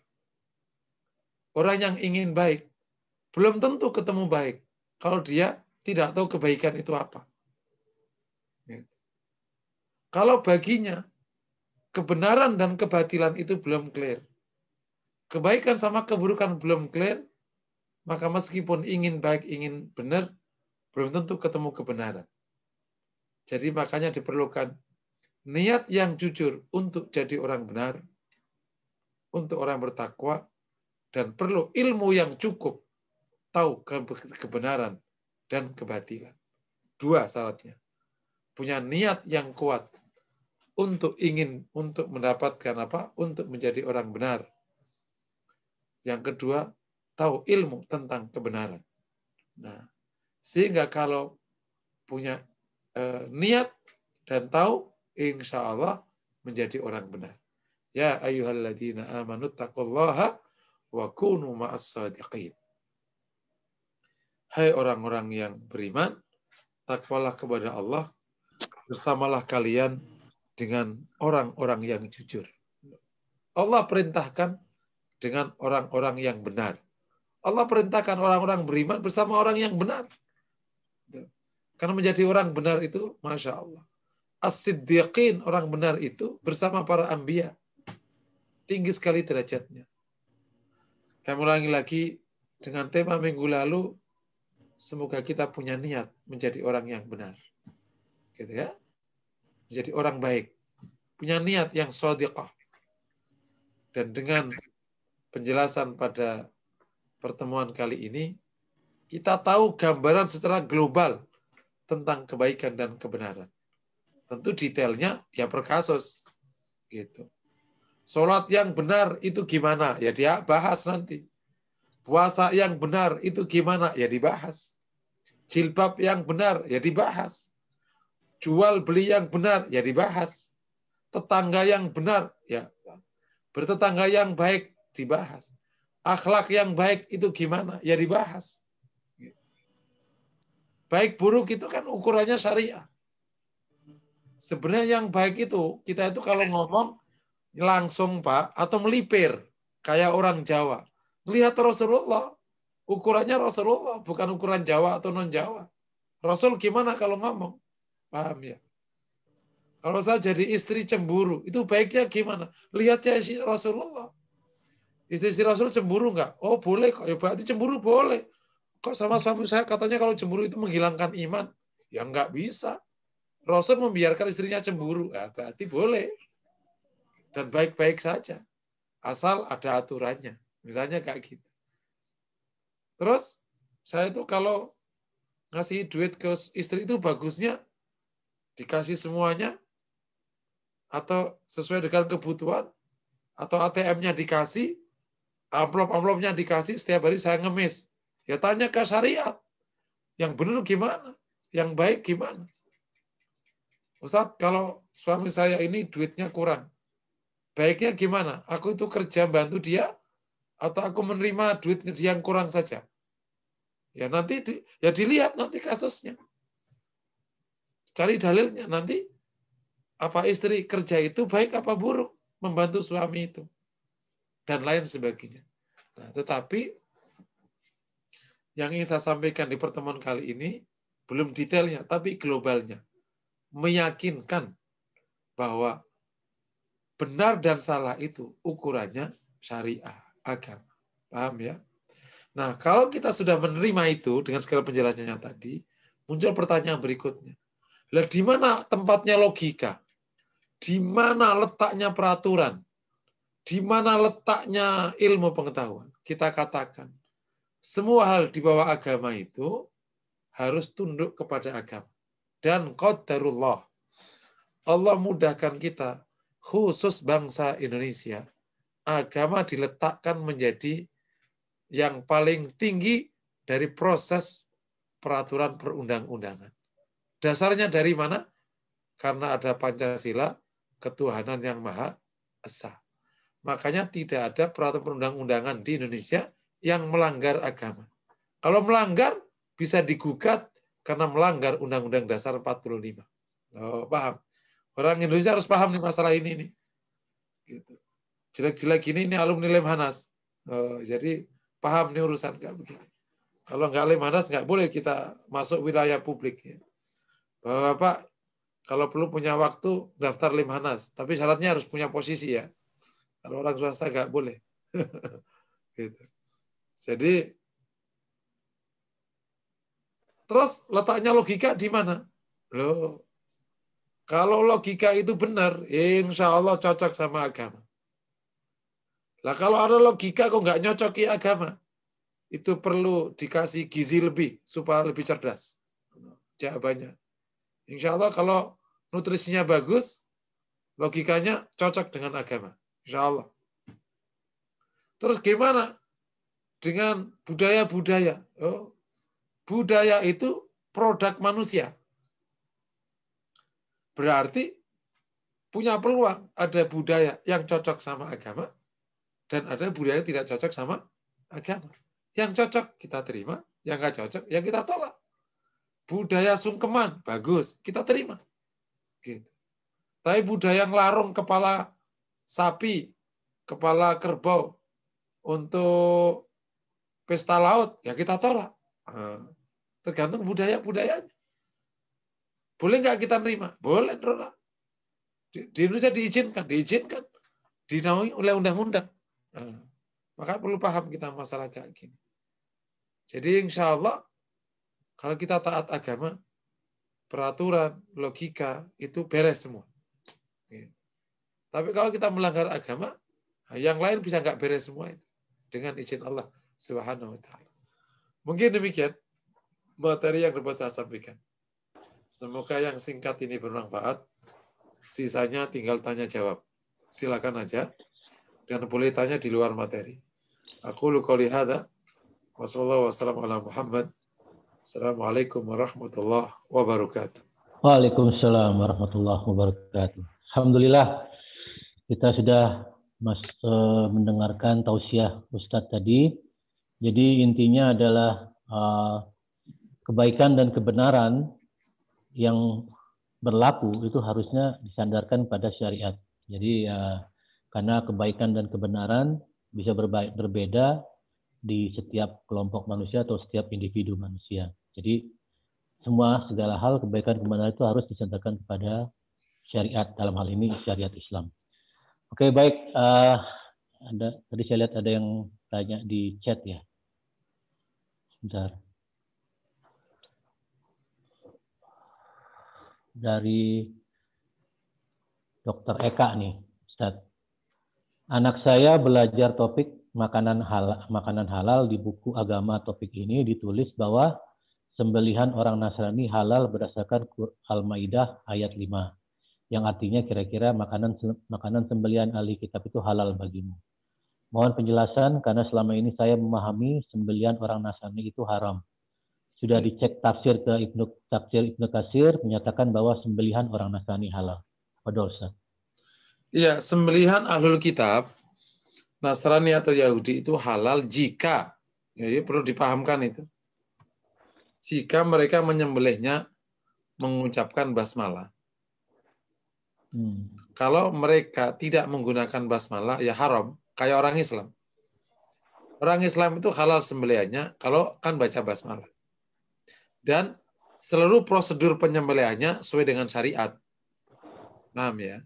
Orang yang ingin baik, belum tentu ketemu baik kalau dia tidak tahu kebaikan itu apa. Kalau baginya kebenaran dan kebatilan itu belum clear, kebaikan sama keburukan belum clear, maka meskipun ingin baik, ingin benar, belum tentu ketemu kebenaran. Jadi makanya diperlukan niat yang jujur untuk jadi orang benar, untuk orang bertakwa, dan perlu ilmu yang cukup, tahu kebenaran dan kebatilan. 2 syaratnya. Punya niat yang kuat untuk mendapatkan apa? Untuk menjadi orang benar. Yang kedua, tahu ilmu tentang kebenaran. Nah, sehingga kalau punya niat dan tahu, insya Allah menjadi orang benar. Ya ayyuhalladzina amanu taqullaha wa kunu ma'as shadiqin. Hai orang-orang yang beriman, takwalah kepada Allah, bersamalah kalian dengan orang-orang yang jujur. Allah perintahkan dengan orang-orang yang benar. Allah perintahkan orang-orang beriman bersama orang yang benar. Karena menjadi orang benar itu, Masya Allah. As-siddiqin, orang benar itu bersama para anbiya. tinggi sekali derajatnya. Kami ulangi lagi dengan tema minggu lalu, semoga kita punya niat menjadi orang yang benar. Gitu ya. Menjadi orang baik. Punya niat yang shadiqah. Dan dengan penjelasan pada pertemuan kali ini, kita tahu gambaran secara global tentang kebaikan dan kebenaran. Tentu detailnya ya per kasus. Gitu. Sholat yang benar itu gimana? Ya dia bahas nanti. Puasa yang benar itu gimana? Ya dibahas. Jilbab yang benar ya dibahas. Jual beli yang benar ya dibahas. Tetangga yang benar ya bertetangga yang baik dibahas. Akhlak yang baik itu gimana? Ya dibahas. Baik buruk itu kan ukurannya syariah. Sebenarnya yang baik itu kita itu kalau ngomong langsung Pak atau melipir kayak orang Jawa. Lihat Rasulullah, ukurannya Rasulullah, bukan ukuran Jawa atau non-Jawa. Rasul gimana kalau ngomong? Paham ya? Kalau saya jadi istri cemburu, itu baiknya gimana? Lihat ya Rasulullah. Istri Rasul cemburu nggak? Oh boleh kok, ya berarti cemburu boleh. Kok sama suami saya katanya kalau cemburu itu menghilangkan iman? Ya nggak bisa. Rasul membiarkan istrinya cemburu, ya, berarti boleh. Dan baik-baik saja. Asal ada aturannya. Misalnya kayak gitu. Terus, saya itu kalau ngasih duit ke istri itu bagusnya dikasih semuanya, atau sesuai dengan kebutuhan, atau ATM-nya dikasih, amplop-amplopnya dikasih, setiap hari saya ngemis. Ya tanya ke syariat. Yang benar gimana? Yang baik gimana? Ustaz, kalau suami saya ini duitnya kurang, baiknya gimana? Aku itu kerja bantu dia, atau aku menerima duit dia yang kurang saja? Ya nanti ya dilihat nanti kasusnya. Cari dalilnya nanti. Apa istri kerja itu baik apa buruk? Membantu suami itu. Dan lain sebagainya. Nah, tetapi yang ingin saya sampaikan di pertemuan kali ini, belum detailnya, tapi globalnya. Meyakinkan bahwa benar dan salah itu ukurannya syariah, agama. Paham ya? Nah, kalau kita sudah menerima itu dengan segala penjelasannya tadi, muncul pertanyaan berikutnya. Lah di mana tempatnya logika? Di mana letaknya peraturan? Di mana letaknya ilmu pengetahuan? Kita katakan, semua hal di bawah agama itu harus tunduk kepada agama. Dan qadarullah. Allah mudahkan kita, khusus bangsa Indonesia, agama diletakkan menjadi yang paling tinggi dari proses peraturan perundang-undangan. Dasarnya dari mana? Karena ada Pancasila, ketuhanan yang Maha Esa. Makanya tidak ada peraturan perundang-undangan di Indonesia yang melanggar agama. Kalau melanggar, bisa digugat karena melanggar Undang-Undang Dasar 45. Oh, paham? Orang Indonesia harus paham nih masalah ini nih. Gitu. Jelek-jelek ini alumni Lemhanas. Oh, jadi paham nih urusan kayak begini. Kalau nggak Lemhanas nggak boleh kita masuk wilayah publik. Ya. Bapak, kalau perlu punya waktu daftar Lemhanas, tapi syaratnya harus punya posisi ya. Kalau orang swasta nggak boleh. Gitu. Jadi terus letaknya logika di mana? Loh, kalau logika itu benar, insya Allah cocok sama agama. Lah kalau ada logika kok nggak nyocoki agama, itu perlu dikasih gizi lebih supaya lebih cerdas. Jawabannya. Insya Allah kalau nutrisinya bagus, logikanya cocok dengan agama. Insya Allah. Terus gimana dengan budaya-budaya? Oh, budaya itu produk manusia. Berarti punya peluang ada budaya yang cocok sama agama dan ada budaya yang tidak cocok sama agama. Yang cocok kita terima, yang nggak cocok ya kita tolak. Budaya sungkeman bagus, kita terima. Gitu. Tapi budaya yang larung kepala sapi, kepala kerbau untuk pesta laut ya kita tolak. Tergantung budaya-budayanya. Boleh nggak kita nerima? Boleh, Nona. Di Indonesia diizinkan. dinaungi oleh undang-undang. Maka perlu paham kita masalah kayak gini. Jadi insya Allah kalau kita taat agama, peraturan, logika itu beres semua. Tapi kalau kita melanggar agama, yang lain bisa nggak beres semua itu dengan izin Allah Subhanahu wa taala. Mungkin demikian materi yang dapat saya sampaikan. Semoga yang singkat ini bermanfaat. Sisanya tinggal tanya jawab. Silakan aja. Dan boleh tanya di luar materi. Aku qouli hadza wa sallallahu wasallam ala Muhammad. Assalamualaikum warahmatullahi wabarakatuh. Waalaikumsalam warahmatullahi wabarakatuh. Alhamdulillah kita sudah mendengarkan tausiah Ustadz tadi. Jadi intinya adalah kebaikan dan kebenaran yang berlaku itu harusnya disandarkan pada syariat. Jadi karena kebaikan dan kebenaran bisa berbeda di setiap kelompok manusia atau setiap individu manusia. Jadi segala hal kebaikan dan kebenaran itu harus disandarkan kepada syariat, dalam hal ini syariat Islam. Oke, baik. Tadi saya lihat ada yang tanya di chat ya. Sebentar. Dari Dr. Eka nih, Ustaz. Anak saya belajar topik makanan halal di buku agama. Topik ini ditulis bahwa sembelihan orang Nasrani halal berdasarkan Al-Maidah ayat 5. Yang artinya kira-kira makanan sembelihan ahli kitab itu halal bagimu. Mohon penjelasan karena selama ini saya memahami sembelihan orang Nasrani itu haram. Sudah dicek tafsir Ibnu Katsir menyatakan bahwa sembelihan orang Nasrani halal. Padahal Ustaz. Iya, sembelihan ahlul kitab Nasrani atau Yahudi itu halal jika, ya perlu dipahamkan itu. Jika mereka menyembelihnya mengucapkan basmalah. Kalau mereka tidak menggunakan basmalah, ya haram. Kayak orang Islam. Orang Islam itu halal sembelihannya kalau kan baca basmalah. Dan seluruh prosedur penyembelihannya sesuai dengan syariat. Paham ya?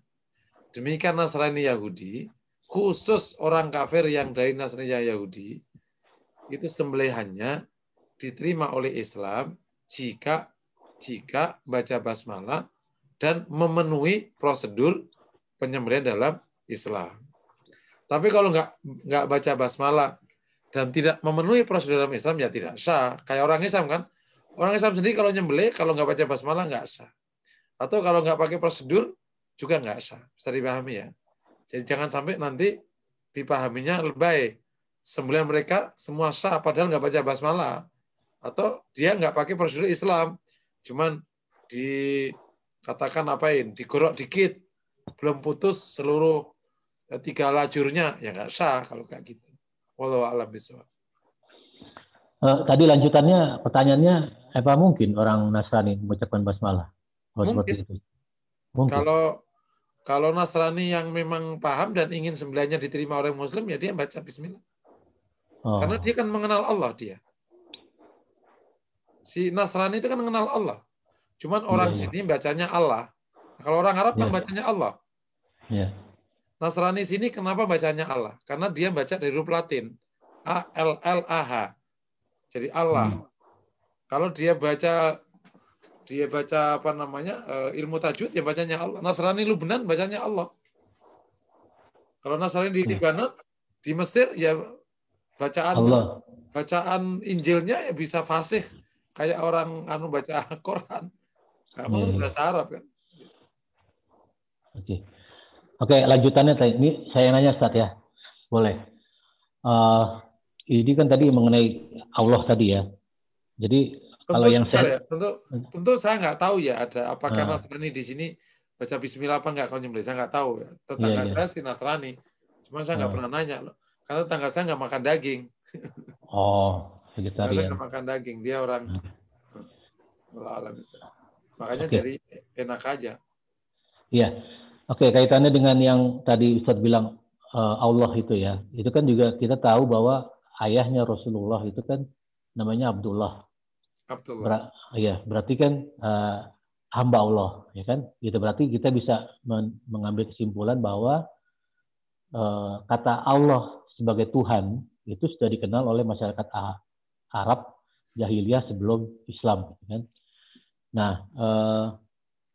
Demikian Nasrani Yahudi, khusus orang kafir yang dari Nasrani Yahudi, itu sembelihannya diterima oleh Islam jika baca basmalah dan memenuhi prosedur penyembelihan dalam Islam. Tapi kalau nggak baca basmalah dan tidak memenuhi prosedur dalam Islam, ya tidak sah. Kayak orang Islam kan, orang Islam sendiri kalau nyembelih kalau nggak baca basmalah nggak sah. Atau kalau nggak pakai prosedur juga nggak sah. Bisa dipahami ya. Jadi jangan sampai nanti dipahaminya lebay. Sembelihan mereka semua sah padahal nggak baca basmalah. Atau dia nggak pakai prosedur Islam. Cuman dikatakan apain, digorok dikit, belum putus seluruh 3 lajurnya, ya nggak sah kalau kayak gitu. Wallahu a'lam bishawab. Tadi lanjutannya, pertanyaannya, apa mungkin orang Nasrani mengucapkan basmalah? Mungkin. Itu? Mungkin. Kalau Nasrani yang memang paham dan ingin sembelihannya diterima orang Muslim, ya dia baca Bismillah. Karena dia kan mengenal Allah dia. Si Nasrani itu kan mengenal Allah. Cuman orang sini bacanya Allah. Kalau orang Arab kan bacanya Allah. Ya. Nasrani sini kenapa bacanya Allah? Karena dia baca dari huruf Latin. A-L-L-A-H. Jadi Allah. Kalau dia baca apa namanya ilmu tajwid, ya bacanya Allah. Nasrani Lubnan bacanya Allah. Kalau Nasrani di Libanon, di Mesir, ya bacaan Injilnya ya bisa fasih kayak orang baca Quran. Karena itu bahasa Arab kan. Oke, lanjutannya ini saya nanya Ustaz ya. Boleh. Ini kan tadi mengenai Allah tadi ya. Jadi kalau yang saya tentu saya nggak tahu ya ada apakah Nasrani di sini baca Bismillah apa nggak kalau nyembelih, saya nggak tahu ya. Tetangga saya si Nasrani, cuma saya nggak pernah nanya loh. Karena tetangga saya nggak makan daging. Vegetarian. Saya nggak makan daging, dia orang alam bisa. Makanya jadi enak aja. Iya. Oke, kaitannya dengan yang tadi Ustaz bilang Allah itu ya. Itu kan juga kita tahu bahwa ayahnya Rasulullah itu kan namanya Abdullah. Berarti kan hamba Allah, ya kan? Gitu berarti kita bisa mengambil kesimpulan bahwa kata Allah sebagai Tuhan itu sudah dikenal oleh masyarakat Arab jahiliyah sebelum Islam, kan? Nah,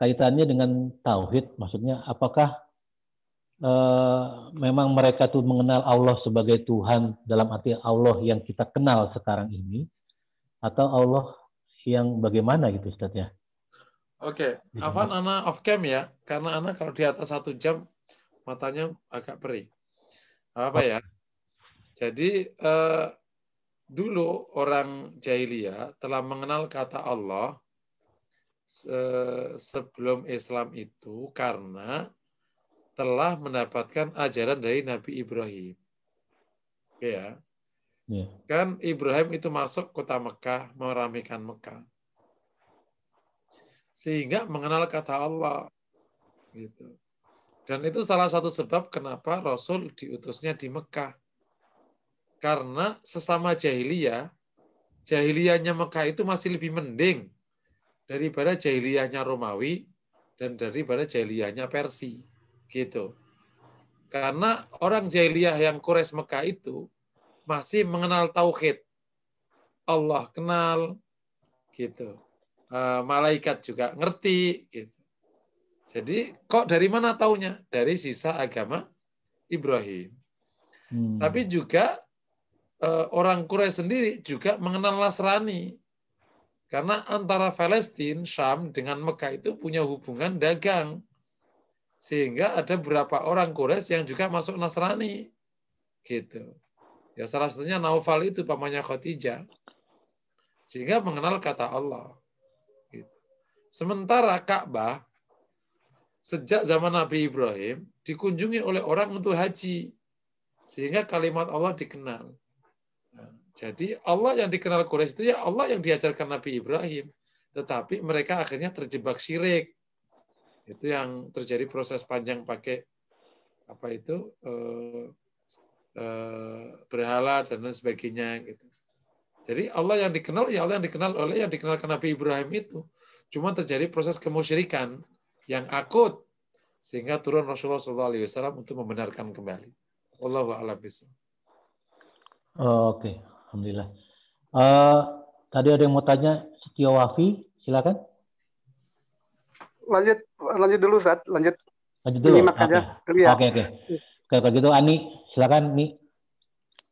kaitannya dengan tauhid, maksudnya apakah memang mereka tuh mengenal Allah sebagai Tuhan dalam arti Allah yang kita kenal sekarang ini, atau Allah yang bagaimana gitu, Ustaz ya? Oke, Afan Ana off cam ya, karena Ana kalau di atas 1 jam matanya agak perih. Apa ya? Jadi dulu orang jahiliyah telah mengenal kata Allah sebelum Islam itu karena telah mendapatkan ajaran dari Nabi Ibrahim. Ya. Kan Ibrahim itu masuk kota Mekah, meramaikan Mekah. Sehingga mengenal kata Allah. Gitu. Dan itu salah satu sebab kenapa Rasul diutusnya di Mekah. Karena sesama jahiliyahnya Mekah itu masih lebih mending daripada jahiliyahnya Romawi dan daripada jahiliyahnya Persia. Gitu. Karena orang jahiliyah yang Quraisy Mekah itu masih mengenal tauhid. Allah kenal, gitu. Malaikat juga ngerti, gitu. Jadi kok dari mana taunya? Dari sisa agama Ibrahim. Tapi juga orang Quraisy sendiri juga mengenal Nasrani. Karena antara Palestina, Syam dengan Mekah itu punya hubungan dagang. Sehingga ada beberapa orang Quraisy yang juga masuk Nasrani. Gitu. Ya salah satunya Naufal itu pamannya Khadijah. Sehingga mengenal kata Allah. Gitu. Sementara Ka'bah sejak zaman Nabi Ibrahim dikunjungi oleh orang untuk haji. Sehingga kalimat Allah dikenal. Nah, jadi Allah yang dikenal Quraisy itu ya Allah yang diajarkan Nabi Ibrahim. Tetapi mereka akhirnya terjebak syirik. Itu yang terjadi proses panjang pakai apa itu berhala dan lain sebagainya gitu. Jadi Allah yang dikenal ya Allah yang dikenal oleh yang dikenalkan Nabi Ibrahim itu. Cuma terjadi proses kemusyrikan yang akut sehingga turun Rasulullah SAW untuk membenarkan kembali. Wallahu a'lam bishawab. Oke, alhamdulillah. Tadi ada yang mau tanya, Setio Wafi, silakan. Lanjut dulu, Ustaz. Lanjut dulu. Menyimak aja. Oke. Kalau gitu Ani, silakan Ani.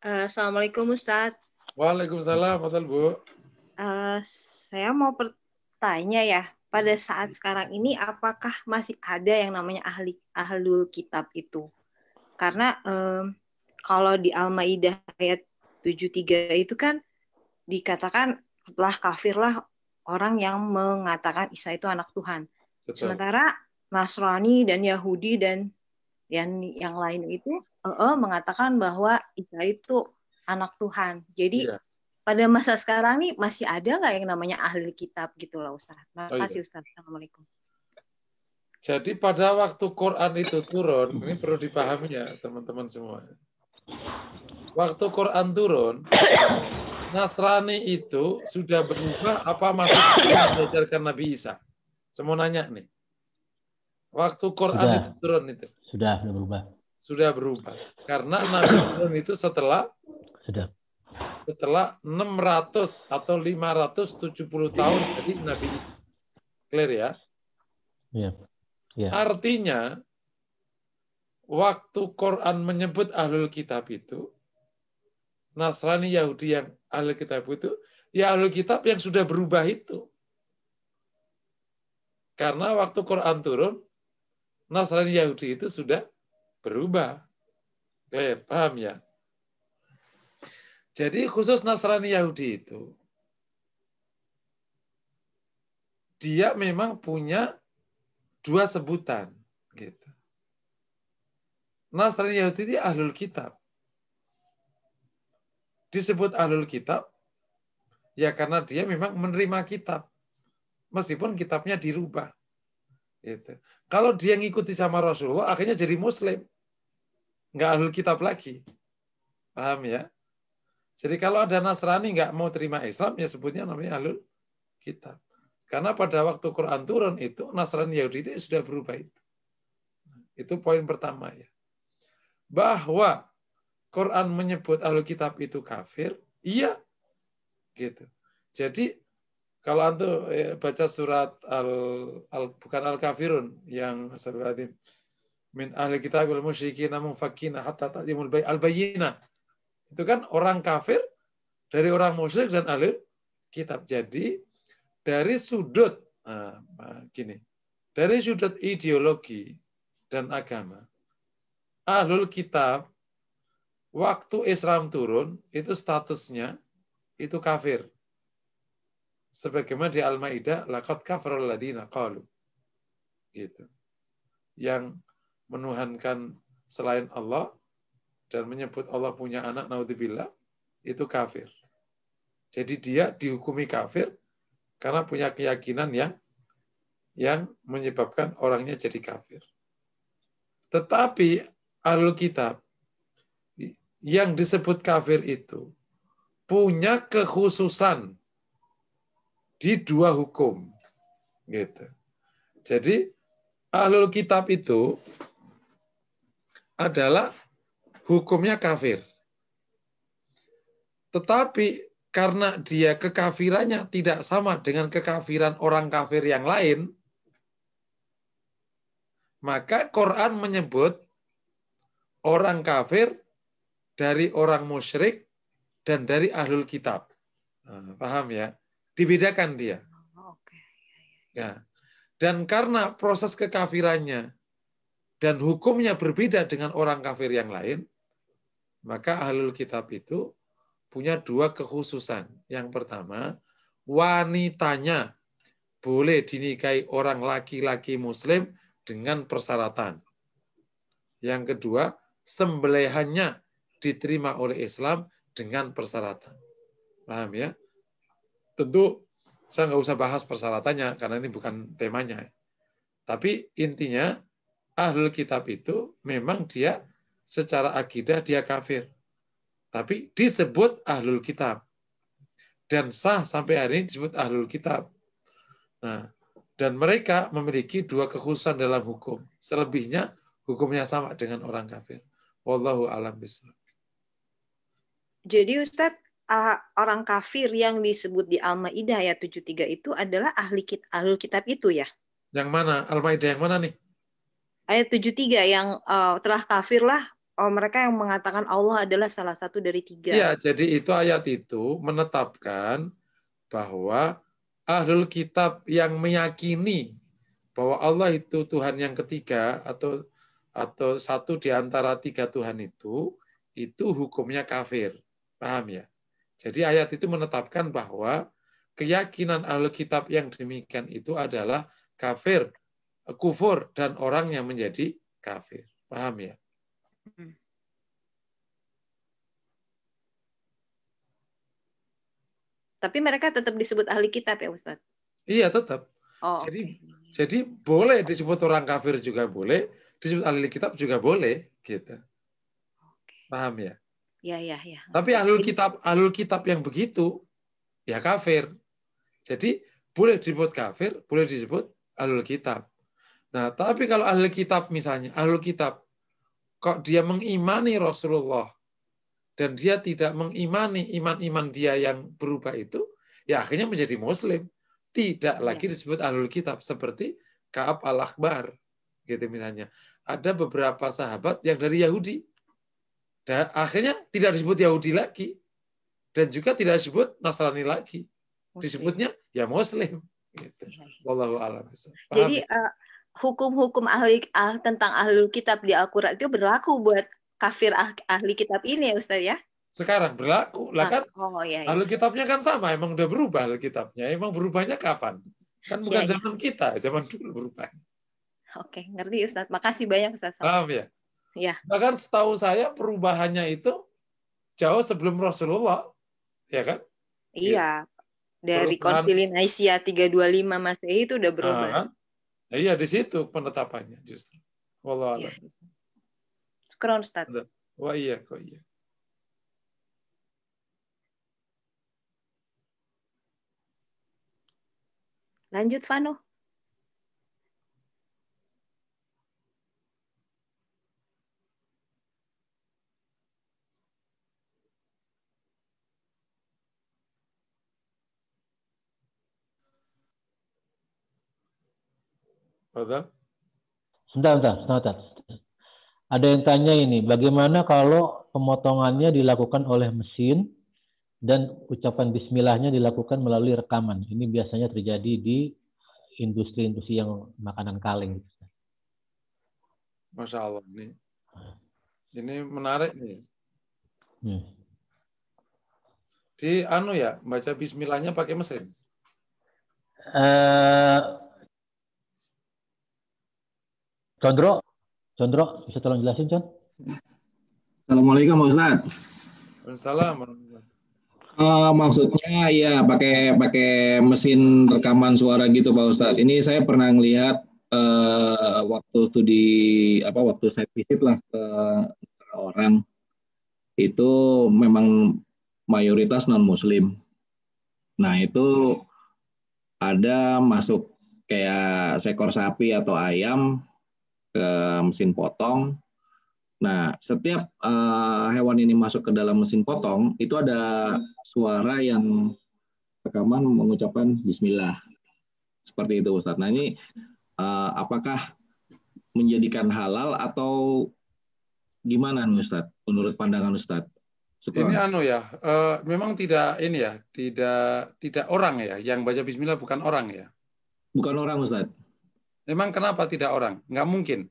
Assalamualaikum Ustaz. Waalaikumsalam, Bu. Saya mau bertanya ya, pada saat sekarang ini apakah masih ada yang namanya ahlul kitab itu? Karena kalau di Al-Maidah ayat 73 itu kan dikatakan telah kafirlah orang yang mengatakan Isa itu anak Tuhan. Betul. Sementara Nasrani dan Yahudi dan yang lain itu mengatakan bahwa Isa itu anak Tuhan. Jadi pada masa sekarang nih masih ada nggak yang namanya ahli kitab gitu lah Ustaz. Terima kasih Ustaz. Assalamualaikum. Jadi pada waktu Quran itu turun, ini perlu dipahami ya teman-teman semua. Waktu Quran turun, Nasrani itu sudah berubah apa masih diajarkan Nabi Isa? Saya mau nanya nih. Waktu Quran itu turun itu. Sudah berubah. Sudah berubah. Karena Nabi turun itu setelah 600 atau 570 tahun dari Nabi Isa. Clear ya? Iya. Ya. Artinya, waktu Quran menyebut ahlul kitab itu, Nasrani Yahudi yang ahlul kitab itu, ya ahlul kitab yang sudah berubah itu. Karena waktu Quran turun, Nasrani Yahudi itu sudah berubah. Oke, paham ya? Jadi khusus Nasrani Yahudi itu, dia memang punya 2 sebutan. Gitu. Nasrani Yahudi itu ahlul kitab. Disebut ahlul kitab, ya karena dia memang menerima kitab. Meskipun kitabnya dirubah. Gitu. Kalau dia ngikuti sama Rasulullah, akhirnya jadi Muslim. Nggak ahlul kitab lagi. Paham ya? Jadi kalau ada Nasrani nggak mau terima Islam, ya sebutnya namanya ahlul kitab. Karena pada waktu Quran turun itu, Nasrani Yahudi itu sudah berubah itu. Itu poin pertama ya. bahwa Quran menyebut ahlul kitab itu kafir, iya, gitu. Jadi kalau antum baca surat bukan Al-Kafirun yang astagfirullahaladzim, min ahli kitab wal musyrikin munfakkina hatta ta'timul al-bayyinah. Itu kan orang kafir dari orang musyrik dan ahli kitab. Jadi dari sudut dari sudut ideologi dan agama, ahlul kitab waktu Islam turun itu statusnya itu kafir. Sebagaimana di Al-Maidah, laqad kafaral ladzina qalu. Gitu. Yang menuhankan selain Allah dan menyebut Allah punya anak, naudzubillah, itu kafir. Jadi dia dihukumi kafir karena punya keyakinan yang menyebabkan orangnya jadi kafir. Tetapi ahlul kitab yang disebut kafir itu punya kekhususan di dua hukum, gitu. Jadi ahlul kitab itu adalah hukumnya kafir. Tetapi karena dia kekafirannya tidak sama dengan kekafiran orang kafir yang lain, maka Quran menyebut orang kafir dari orang musyrik dan dari ahlul kitab. Paham ya? Dibedakan dia. Ya. Dan karena proses kekafirannya dan hukumnya berbeda dengan orang kafir yang lain, maka ahlul kitab itu punya dua kekhususan. Yang pertama, wanitanya boleh dinikahi orang laki-laki muslim dengan persyaratan. Yang kedua, sembelihannya diterima oleh Islam dengan persyaratan. Paham ya? Tentu saya nggak usah bahas persyaratannya karena ini bukan temanya. Tapi intinya ahlul kitab itu memang dia secara akidah dia kafir. Tapi disebut ahlul kitab. Dan sah sampai hari ini disebut ahlul kitab. Nah, dan mereka memiliki dua kekhususan dalam hukum. Selebihnya hukumnya sama dengan orang kafir. Wallahu a'lam bishawab. Jadi Ustadz, orang kafir yang disebut di Al-Maidah ayat 73 itu adalah ahlul kitab itu ya? Yang mana? Al-Maidah yang mana nih? Ayat 73 yang telah kafir lah mereka yang mengatakan Allah adalah salah satu dari tiga. Iya, jadi itu ayat itu menetapkan bahwa ahlul kitab yang meyakini bahwa Allah itu Tuhan yang ketiga atau satu di antara tiga Tuhan itu hukumnya kafir. Paham ya? Jadi ayat itu menetapkan bahwa keyakinan ahlul kitab yang demikian itu adalah kafir, kufur, dan orang yang menjadi kafir. Paham ya? Tapi mereka tetap disebut ahli kitab ya Ustadz? Iya, tetap. Oh, jadi boleh disebut orang kafir juga boleh, disebut ahli kitab juga boleh, gitu. Paham ya? Ya. Tapi ahlul kitab yang begitu ya kafir. Jadi boleh disebut kafir, boleh disebut ahlul kitab. Nah, tapi kalau ahlul kitab misalnya, ahlul kitab kok dia mengimani Rasulullah dan dia tidak mengimani iman-iman dia yang berubah itu, ya akhirnya menjadi muslim. Tidak lagi disebut ahlul kitab seperti Ka'ab al-Akhbar gitu misalnya. Ada beberapa sahabat yang dari Yahudi. Dan akhirnya tidak disebut Yahudi lagi. Dan juga tidak disebut Nasrani lagi. Disebutnya ya Muslim. Gitu. Wallahu a'lam. Jadi hukum-hukum tentang ahlul kitab di Al-Quran itu berlaku buat kafir ahli kitab ini ya Ustaz ya? Sekarang berlaku. Lah kan iya. ahlul kitabnya kan sama. Emang udah berubah ahlul kitabnya. Emang berubahnya kapan? Kan bukan zaman kita. Zaman dulu berubah. Oke, ngerti Ustaz. Makasih banyak Ustaz. Paham ya? Ya. Bahkan setahu saya perubahannya itu jauh sebelum Rasulullah, ya kan? Iya, dari Konsili Nicaea 325 Masehi itu udah berubah. Iya, di situ penetapannya justru. Wallahu a'lam. Syukran Ustaz. Wah iya, kok iya. Lanjut, Vano. Betul? Sebentar. Ada yang tanya ini, bagaimana kalau pemotongannya dilakukan oleh mesin dan ucapan bismillahnya dilakukan melalui rekaman? Ini biasanya terjadi di industri-industri yang makanan kaleng. Masya Allah. Ini menarik nih. Di baca bismillahnya pakai mesin. Condro, bisa tolong jelasin, Con? Assalamualaikum, Pak Ustaz. Waalaikumsalam. Maksudnya ya pakai mesin rekaman suara gitu, Pak Ustaz. Ini saya pernah ngelihat waktu saya visit lah ke orang itu memang mayoritas non Muslim. Nah itu ada masuk kayak seekor sapi atau ayam ke mesin potong. Nah, setiap hewan ini masuk ke dalam mesin potong, itu ada suara yang rekaman mengucapkan bismillah. Seperti itu, Ustaz. Nah, ini apakah menjadikan halal atau gimana, Ustaz? Menurut pandangan Ustaz? Ini memang tidak orang ya, yang baca bismillah bukan orang ya. Bukan orang, Ustaz. Memang kenapa tidak orang? Nggak mungkin.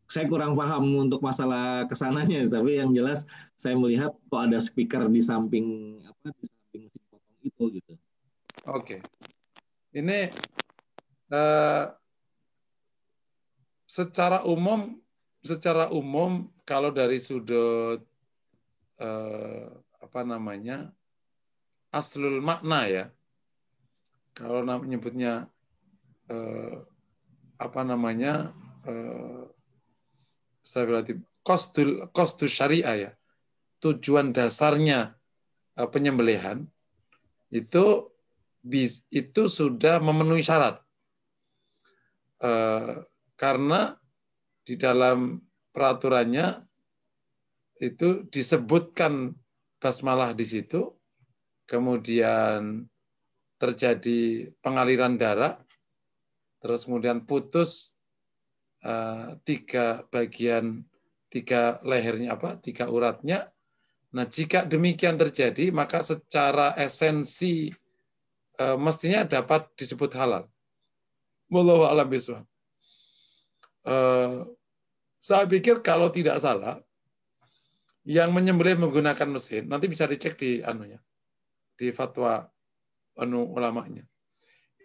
Saya kurang paham untuk masalah kesananya, tapi yang jelas saya melihat kok ada speaker di samping mesin potong itu gitu. Oke. Ini secara umum kalau dari sudut aslul makna ya. Kalau menyebutnya saya berarti kostus syariah ya, tujuan dasarnya penyembelihan itu sudah memenuhi syarat karena di dalam peraturannya itu disebutkan basmalah di situ, kemudian terjadi pengaliran darah, terus kemudian putus tiga lehernya tiga uratnya. Nah, jika demikian terjadi, maka secara esensi mestinya dapat disebut halal. Wallahu a'lam bishawab. Saya pikir kalau tidak salah, yang menyembelih menggunakan mesin, nanti bisa dicek di fatwa ulamanya.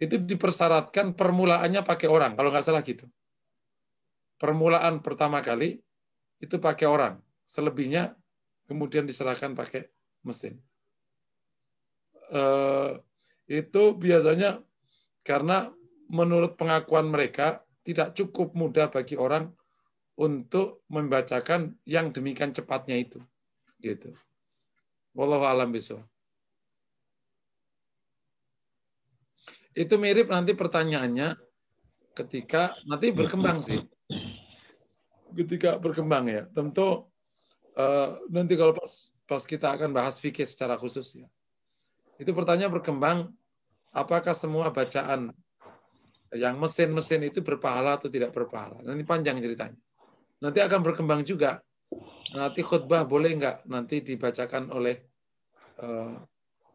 Itu dipersyaratkan permulaannya pakai orang, kalau nggak salah gitu. Permulaan pertama kali itu pakai orang, selebihnya kemudian diserahkan pakai mesin. Itu biasanya karena menurut pengakuan mereka tidak cukup mudah bagi orang untuk membacakan yang demikian cepatnya itu. Gitu. Wallahu a'lam bishawab. Itu mirip nanti pertanyaannya ketika nanti berkembang sih. Ketika berkembang ya, tentu nanti kalau pas kita akan bahas fikih secara khusus ya. Itu pertanyaan berkembang, apakah semua bacaan yang mesin-mesin itu berpahala atau tidak berpahala? Nanti panjang ceritanya. Nanti akan berkembang juga. Nanti khutbah boleh nggak nanti dibacakan oleh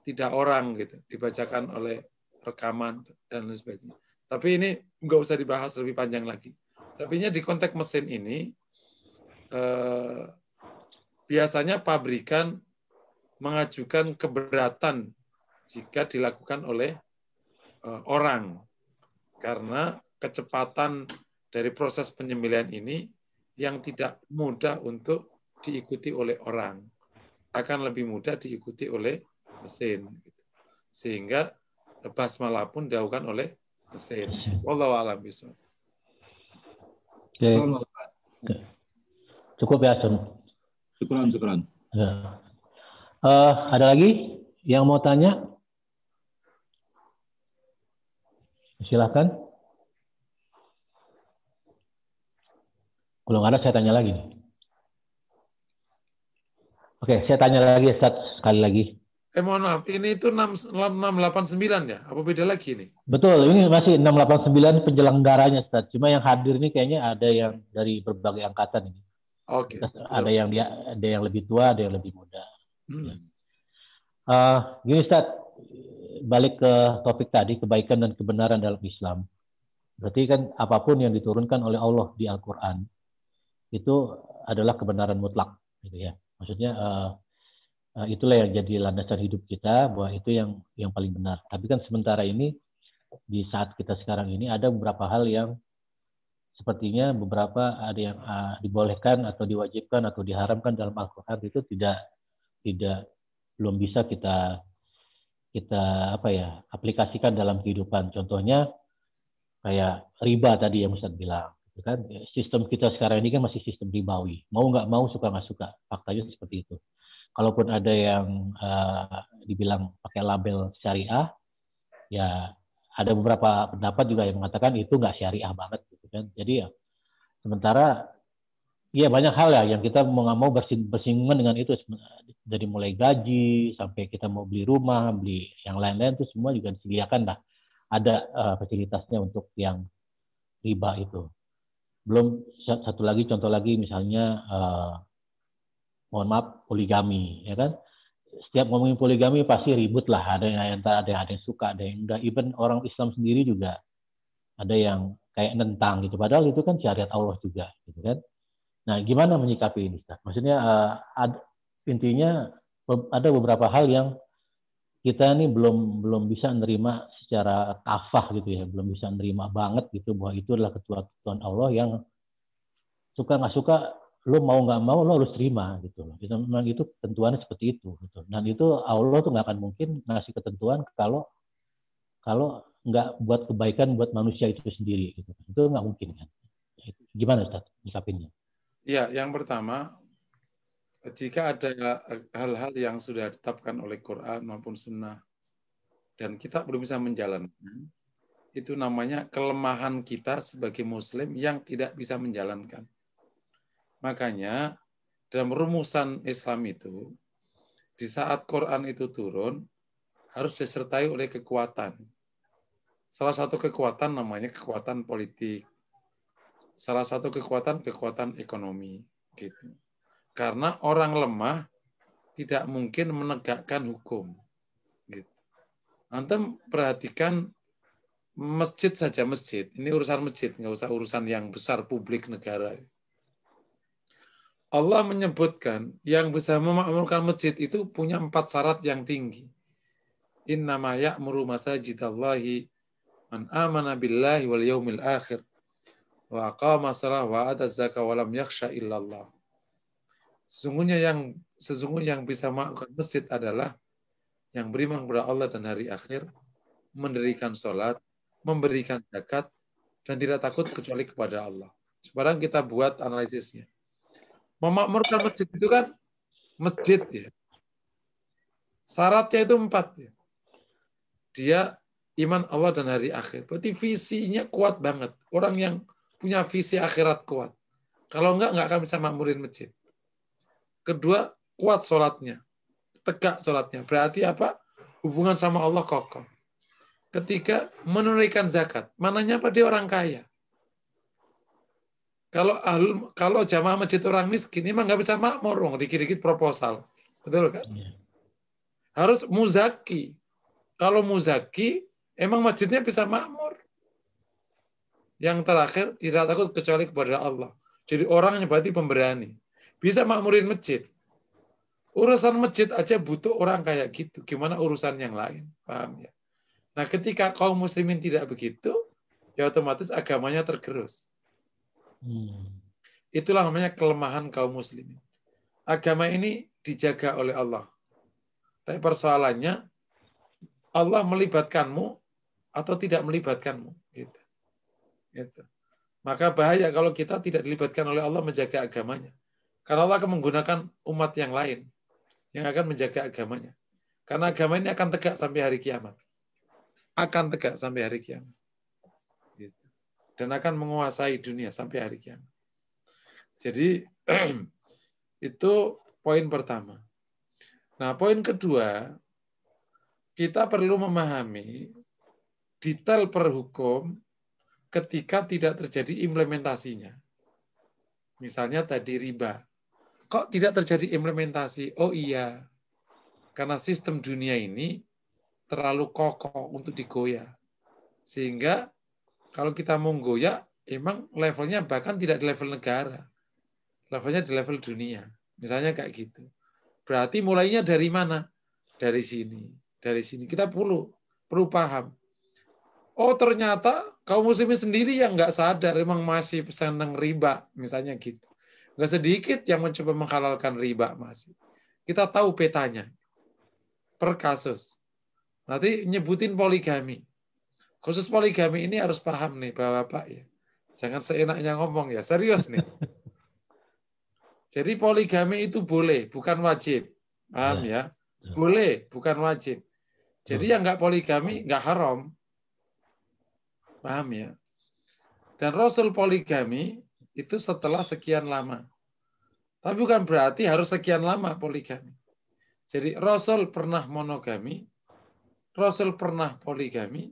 tidak orang gitu, dibacakan oleh rekaman dan lain sebagainya. Tapi ini nggak usah dibahas lebih panjang lagi. Tapi di konteks mesin ini biasanya pabrikan mengajukan keberatan jika dilakukan oleh orang karena kecepatan dari proses penyembelihan ini yang tidak mudah untuk diikuti oleh orang, akan lebih mudah diikuti oleh mesin. Sehingga basmalah pun dilakukan oleh mesin. Wallahu a'lam bishawab. Cukup ya, Sun. Syukran. Ya. Ada lagi yang mau tanya? Silakan. Kalau nggak ada, saya tanya lagi. Oke, saya tanya lagi, Ustaz, sekali lagi. Mohon maaf, ini itu 689 ya? Apa beda lagi ini? Betul, ini masih 689 penyelenggaranya, Ustaz. Cuma yang hadir ini kayaknya ada yang dari berbagai angkatan ini. Oke. Ada yang lebih tua, ada yang lebih muda. Gini Ustaz, balik ke topik tadi, kebaikan dan kebenaran dalam Islam. Berarti kan apapun yang diturunkan oleh Allah di Al-Quran itu adalah kebenaran mutlak, gitu ya. Maksudnya itulah yang jadi landasan hidup kita, bahwa itu yang paling benar. Tapi kan sementara ini di saat kita sekarang ini ada beberapa hal yang sepertinya beberapa ada yang dibolehkan atau diwajibkan atau diharamkan dalam Al-Quran itu belum bisa kita aplikasikan dalam kehidupan. Contohnya kayak riba tadi yang Ustaz bilang, gitu kan? Sistem kita sekarang ini kan masih sistem ribawi. Mau nggak mau, suka nggak suka, faktanya seperti itu. Kalaupun ada yang dibilang pakai label syariah, ya ada beberapa pendapat juga yang mengatakan itu nggak syariah banget, gitu kan? Jadi ya, sementara ya banyak hal ya yang kita mau nggak mau bersinggungan dengan itu, dari mulai gaji sampai kita mau beli rumah, beli yang lain-lain itu semua juga disediakan lah. Ada fasilitasnya untuk yang riba itu. Belum contoh lagi misalnya mohon maaf, poligami, ya kan? Setiap ngomongin poligami pasti ribut lah. Ada yang suka, ada yang enggak. Even orang Islam sendiri juga ada yang kayak nentang gitu. Padahal itu kan syariat Allah juga, gitu kan? Nah, gimana menyikapi ini, Ustaz? Maksudnya intinya ada beberapa hal yang kita ini belum bisa menerima secara kafah gitu ya, belum bisa menerima banget gitu bahwa itu adalah ketentuan Allah yang suka nggak suka, lo mau nggak mau lo harus terima gitu loh. Memang itu ketentuannya seperti itu gitu. Dan itu Allah tuh nggak akan mungkin ngasih ketentuan kalau nggak buat kebaikan buat manusia itu sendiri gitu. Itu nggak mungkin kan. Gimana Ustaz nyikapinnya? Ya, yang pertama, jika ada hal-hal yang sudah ditetapkan oleh Quran maupun Sunnah dan kita belum bisa menjalankan, itu namanya kelemahan kita sebagai Muslim yang tidak bisa menjalankan. Makanya dalam rumusan Islam itu, di saat Quran itu turun, harus disertai oleh kekuatan. Salah satu kekuatan namanya kekuatan politik. Salah satu kekuatan ekonomi. Gitu. Karena orang lemah tidak mungkin menegakkan hukum. Gitu. Antum perhatikan masjid saja, masjid. Ini urusan masjid, nggak usah urusan yang besar publik negara. Allah menyebutkan yang bisa memakmurkan masjid itu punya 4 syarat yang tinggi. Innama ya'muru masajidallahi man amana billahi wal yaumil akhir wa aqama shalah wa ata zakah wa lam yakhsha illallah. Sesungguhnya yang bisa memakmurkan masjid adalah yang beriman kepada Allah dan hari akhir, mendirikan sholat, memberikan zakat, dan tidak takut kecuali kepada Allah. Sekarang kita buat analisisnya. Memakmurkan masjid itu kan masjid ya. Syaratnya itu 4 ya. Dia iman Allah dan hari akhir. Berarti visinya kuat banget. Orang yang punya visi akhirat kuat. Kalau nggak akan bisa makmurin masjid. Kedua, kuat sholatnya. Tegak sholatnya. Berarti apa? Hubungan sama Allah kokoh. Ketiga, menunaikan zakat. Mananya apa? Dia orang kaya. Kalau jamaah masjid orang miskin, emang nggak bisa makmur. Dikit-dikit proposal. Betul kan? Harus muzaki. Kalau muzaki, emang masjidnya bisa makmur. Yang terakhir, tidak takut kecuali kepada Allah. Jadi orangnya berarti pemberani. Bisa makmurin masjid. Urusan masjid aja butuh orang kayak gitu. Gimana urusan yang lain? Paham ya? Nah, ketika kaum muslimin tidak begitu, ya otomatis agamanya tergerus. Itulah namanya kelemahan kaum muslimin. Agama ini dijaga oleh Allah. Tapi persoalannya, Allah melibatkanmu atau tidak melibatkanmu. Gitu. Maka bahaya kalau kita tidak dilibatkan oleh Allah menjaga agamanya. Karena Allah akan menggunakan umat yang lain yang akan menjaga agamanya. Karena agama ini akan tegak sampai hari kiamat. Akan tegak sampai hari kiamat. Gitu. Dan akan menguasai dunia sampai hari kiamat. Jadi itu poin pertama. Nah, poin kedua, kita perlu memahami detail perhukum ketika tidak terjadi implementasinya. Misalnya tadi riba. Kok tidak terjadi implementasi? Oh iya, karena sistem dunia ini terlalu kokoh untuk digoyah. Sehingga kalau kita mau goyah, emang levelnya bahkan tidak di level negara. Levelnya di level dunia. Misalnya kayak gitu. Berarti mulainya dari mana? Dari sini. Dari sini. Kita perlu paham. Oh ternyata kaum muslimin sendiri yang nggak sadar emang masih senang riba. Misalnya gitu. Nggak sedikit yang mencoba menghalalkan riba masih. Kita tahu petanya. Per kasus. Nanti nyebutin poligami. Khusus poligami ini harus paham nih Bapak ya. Jangan seenaknya ngomong ya. Serius nih. Jadi poligami itu boleh, bukan wajib. Paham ya? Boleh, bukan wajib. Jadi yang nggak poligami nggak haram. Paham ya? Dan Rasul poligami itu setelah sekian lama. Tapi bukan berarti harus sekian lama poligami. Jadi Rasul pernah monogami, Rasul pernah poligami,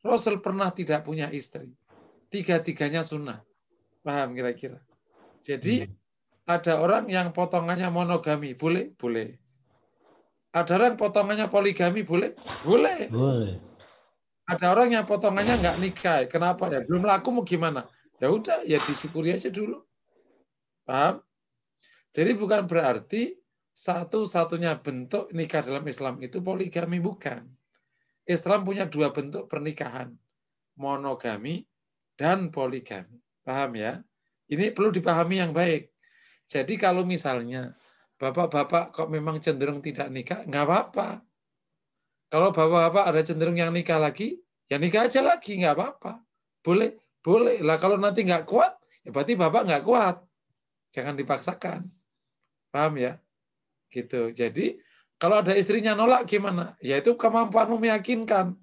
Rasul pernah tidak punya istri. Tiga-tiganya sunnah. Paham kira-kira? Jadi ada orang yang potongannya monogami, boleh? Boleh. Ada orang potongannya poligami, boleh? Boleh. Boleh. Ada orang yang potongannya nggak nikah. Kenapa ya? Belum laku mau gimana? Ya udah, ya disyukuri aja dulu. Paham? Jadi bukan berarti satu-satunya bentuk nikah dalam Islam itu poligami, bukan. Islam punya dua bentuk pernikahan. Monogami dan poligami. Paham ya? Ini perlu dipahami yang baik. Jadi kalau misalnya bapak-bapak kok memang cenderung tidak nikah, nggak apa-apa. Kalau bapak-bapak ada cenderung yang nikah lagi, ya nikah aja lagi, nggak apa-apa. Boleh, boleh. Lah kalau nanti nggak kuat, ya berarti bapak nggak kuat. Jangan dipaksakan. Paham ya? Gitu. Jadi kalau ada istrinya nolak gimana? Ya itu kemampuanmu meyakinkan.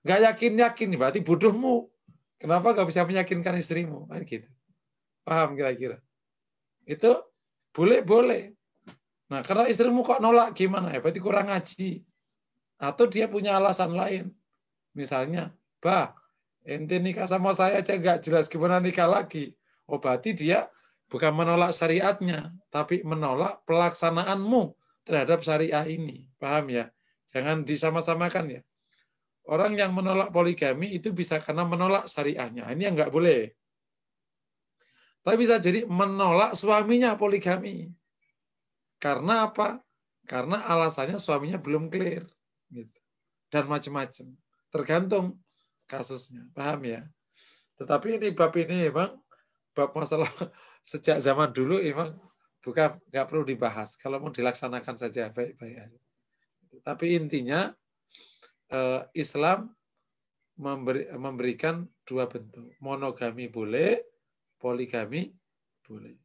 Nggak yakin-yakin, berarti bodohmu. Kenapa nggak bisa meyakinkan istrimu? Kan gitu. Paham kira-kira? Itu boleh. Nah, karena istrimu kok nolak gimana? Ya berarti kurang ngaji. Atau dia punya alasan lain. Misalnya, bah, ente nikah sama saya aja nggak jelas gimana nikah lagi. Oh, berarti dia bukan menolak syariatnya, tapi menolak pelaksanaanmu terhadap syariah ini. Paham ya? Jangan disama-samakan ya. Orang yang menolak poligami itu bisa karena menolak syariahnya. Ini yang nggak boleh. Tapi bisa jadi menolak suaminya poligami. Karena apa? Karena alasannya suaminya belum clear. Gitu. Dan macam-macam. Tergantung kasusnya. Paham ya? Tetapi ini bab ini memang bab masalah sejak zaman dulu memang bukan, nggak perlu dibahas. Kalau mau dilaksanakan saja baik-baik. Tapi intinya Islam memberikan dua bentuk. Monogami boleh, poligami boleh.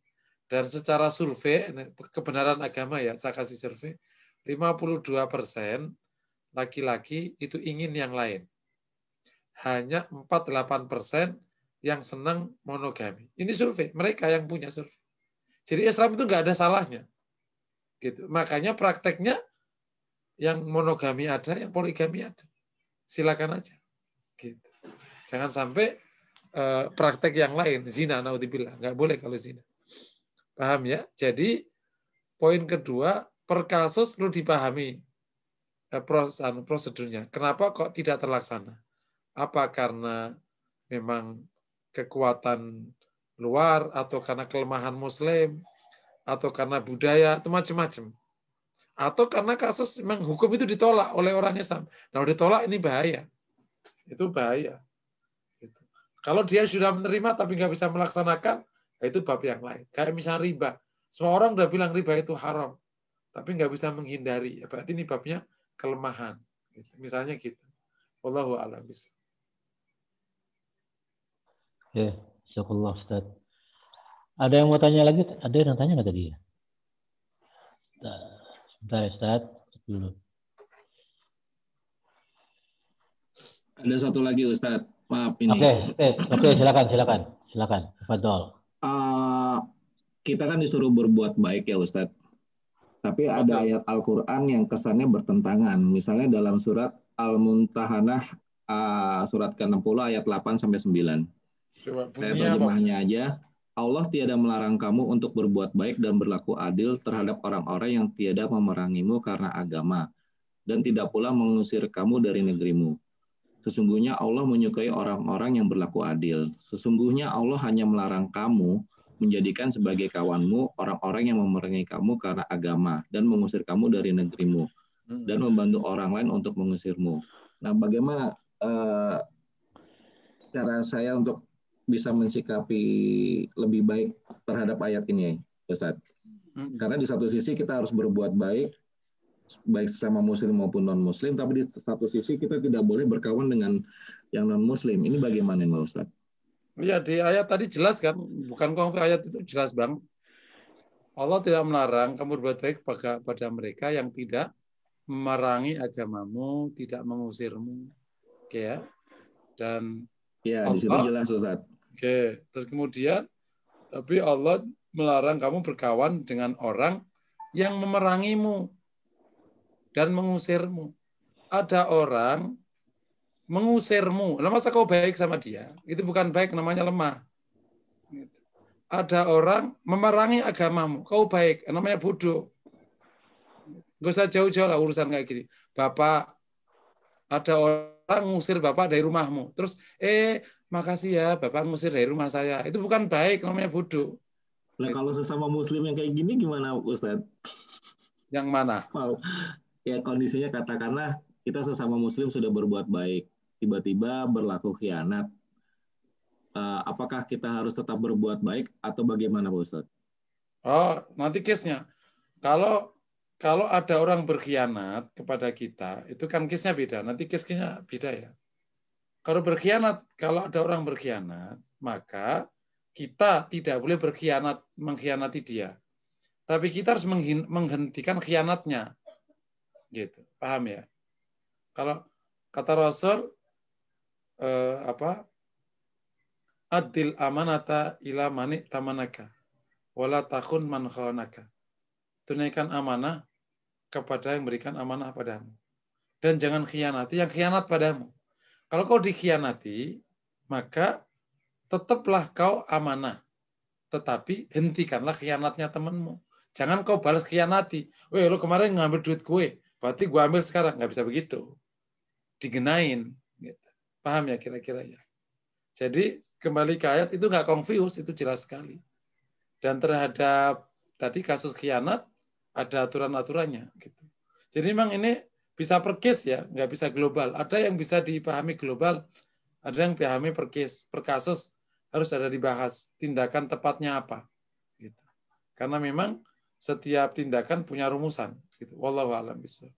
Dan secara survei, kebenaran agama ya, saya kasih survei, 52% laki-laki itu ingin yang lain. Hanya 48% yang senang monogami. Ini survei, mereka yang punya survei. Jadi Islam itu nggak ada salahnya. Gitu. Makanya prakteknya yang monogami ada, yang poligami ada. Silakan aja. Gitu. Jangan sampai praktek yang lain, zina, naudzubillah, nggak boleh kalau zina. Paham ya? Jadi poin kedua, per kasus perlu dipahami prosedurnya. Kenapa kok tidak terlaksana? Apa karena memang kekuatan luar, atau karena kelemahan Muslim, atau karena budaya, itu macam-macam. Atau karena kasus memang hukum itu ditolak oleh orang Islam. Nah, ditolak ini bahaya. Itu bahaya. Gitu. Kalau dia sudah menerima tapi nggak bisa melaksanakan, itu bab yang lain. Kayak misalnya riba. Semua orang udah bilang riba itu haram, tapi nggak bisa menghindari. Berarti ini babnya kelemahan. Gitu. Misalnya gitu. Wallahu a'lam bishawab. Oke, syukurlah Ustaz. Ada yang mau tanya lagi? Ada yang tanya nggak tadi ya? Sebentar ya Ustaz. Dulu. Ada satu lagi Ustaz. Maaf ini. Oke, silakan. Fadol. Kita kan disuruh berbuat baik ya Ustaz. Tapi ada ayat Al-Quran yang kesannya bertentangan. Misalnya dalam surat Al-Mumtahanah, surat ke-60 ayat 8 sampai 9. Saya terjemahnya aja. Allah tiada melarang kamu untuk berbuat baik dan berlaku adil terhadap orang-orang yang tiada memerangimu karena agama, dan tidak pula mengusir kamu dari negerimu. Sesungguhnya Allah menyukai orang-orang yang berlaku adil. Sesungguhnya Allah hanya melarang kamu menjadikan sebagai kawanmu orang-orang yang memerangi kamu karena agama dan mengusir kamu dari negerimu, dan membantu orang lain untuk mengusirmu. Nah, bagaimana cara saya untuk bisa mensikapi lebih baik terhadap ayat ini, Ustaz? Karena di satu sisi kita harus berbuat baik sesama muslim maupun non-muslim, tapi di satu sisi kita tidak boleh berkawan dengan yang non-muslim. Ini bagaimana, Ustaz? Ya, di ayat tadi jelas kan, bukan konflik, ayat itu jelas bang. Allah tidak melarang kamu berbuat baik pada mereka yang tidak memerangi agamamu, tidak mengusirmu. Oke ya. Dan ya, di situ jelas, Ustaz. Oke, terus kemudian tapi Allah melarang kamu berkawan dengan orang yang memerangimu dan mengusirmu. Ada orang mengusirmu, nah masa kau baik sama dia? Itu bukan baik, namanya lemah. Ada orang memerangi agamamu, kau baik, namanya bodoh. Gak usah jauh-jauh lah urusan kayak gini. Bapak, ada orang ngusir bapak dari rumahmu, terus makasih ya bapak ngusir dari rumah saya. Itu bukan baik, namanya bodoh. Nah, kalau sesama muslim yang kayak gini gimana, Ustaz? Yang mana? Ya, kondisinya katakanlah kita sesama muslim sudah berbuat baik, tiba-tiba berlaku khianat. Apakah kita harus tetap berbuat baik atau bagaimana, Pak Ustaz? Oh, nanti case-nya. Kalau ada orang berkhianat kepada kita, itu kan case-nya beda. Nanti case-nya beda ya. Kalau ada orang berkhianat, maka kita tidak boleh mengkhianati dia. Tapi kita harus menghentikan khianatnya. Gitu. Paham ya? Kalau kata Rasul adil amanata ila mani tamanaka wala takhun man khanaka. Tunaikan amanah kepada yang berikan amanah padamu. Dan jangan khianati yang khianat padamu. Kalau kau dikhianati, maka tetaplah kau amanah. Tetapi hentikanlah khianatnya temanmu. Jangan kau balas khianati. Weh, lu kemarin ngambil duit gue, berarti gue ambil sekarang. Nggak bisa begitu. Digenain. Gitu. Paham ya kira-kira ya? Jadi kembali ke ayat itu nggak confuse, itu jelas sekali. Dan terhadap tadi kasus khianat, ada aturan-aturannya. Gitu. Jadi memang ini bisa per case ya, nggak bisa global. Ada yang bisa dipahami global, ada yang dipahami per case, per kasus harus ada dibahas tindakan tepatnya apa. Gitu. Karena memang setiap tindakan punya rumusan. Gitu. Wallahu a'lam bishawab.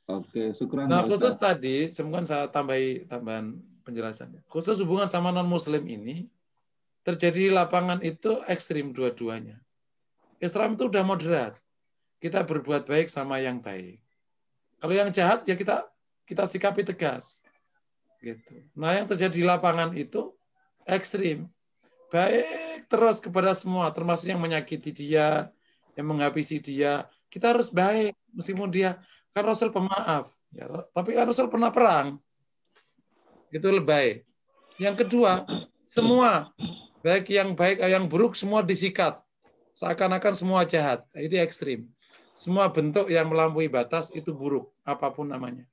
Oke, syukran. Nah, khusus tadi, semoga saya tambahan penjelasannya. Khusus hubungan sama non-muslim ini, terjadi di lapangan itu ekstrim dua-duanya. Islam itu udah moderat. Kita berbuat baik sama yang baik. Kalau yang jahat, ya kita sikapi tegas. Gitu. Nah, yang terjadi di lapangan itu ekstrim. Baik terus kepada semua, termasuk yang menyakiti dia, yang menghabisi dia. Kita harus baik, meskipun dia kan Rasul pemaaf, ya, tapi kan Rasul pernah perang. Itu lebay. Yang kedua, semua baik yang buruk semua disikat, seakan-akan semua jahat. Itu ekstrim. Semua bentuk yang melampaui batas itu buruk, apapun namanya.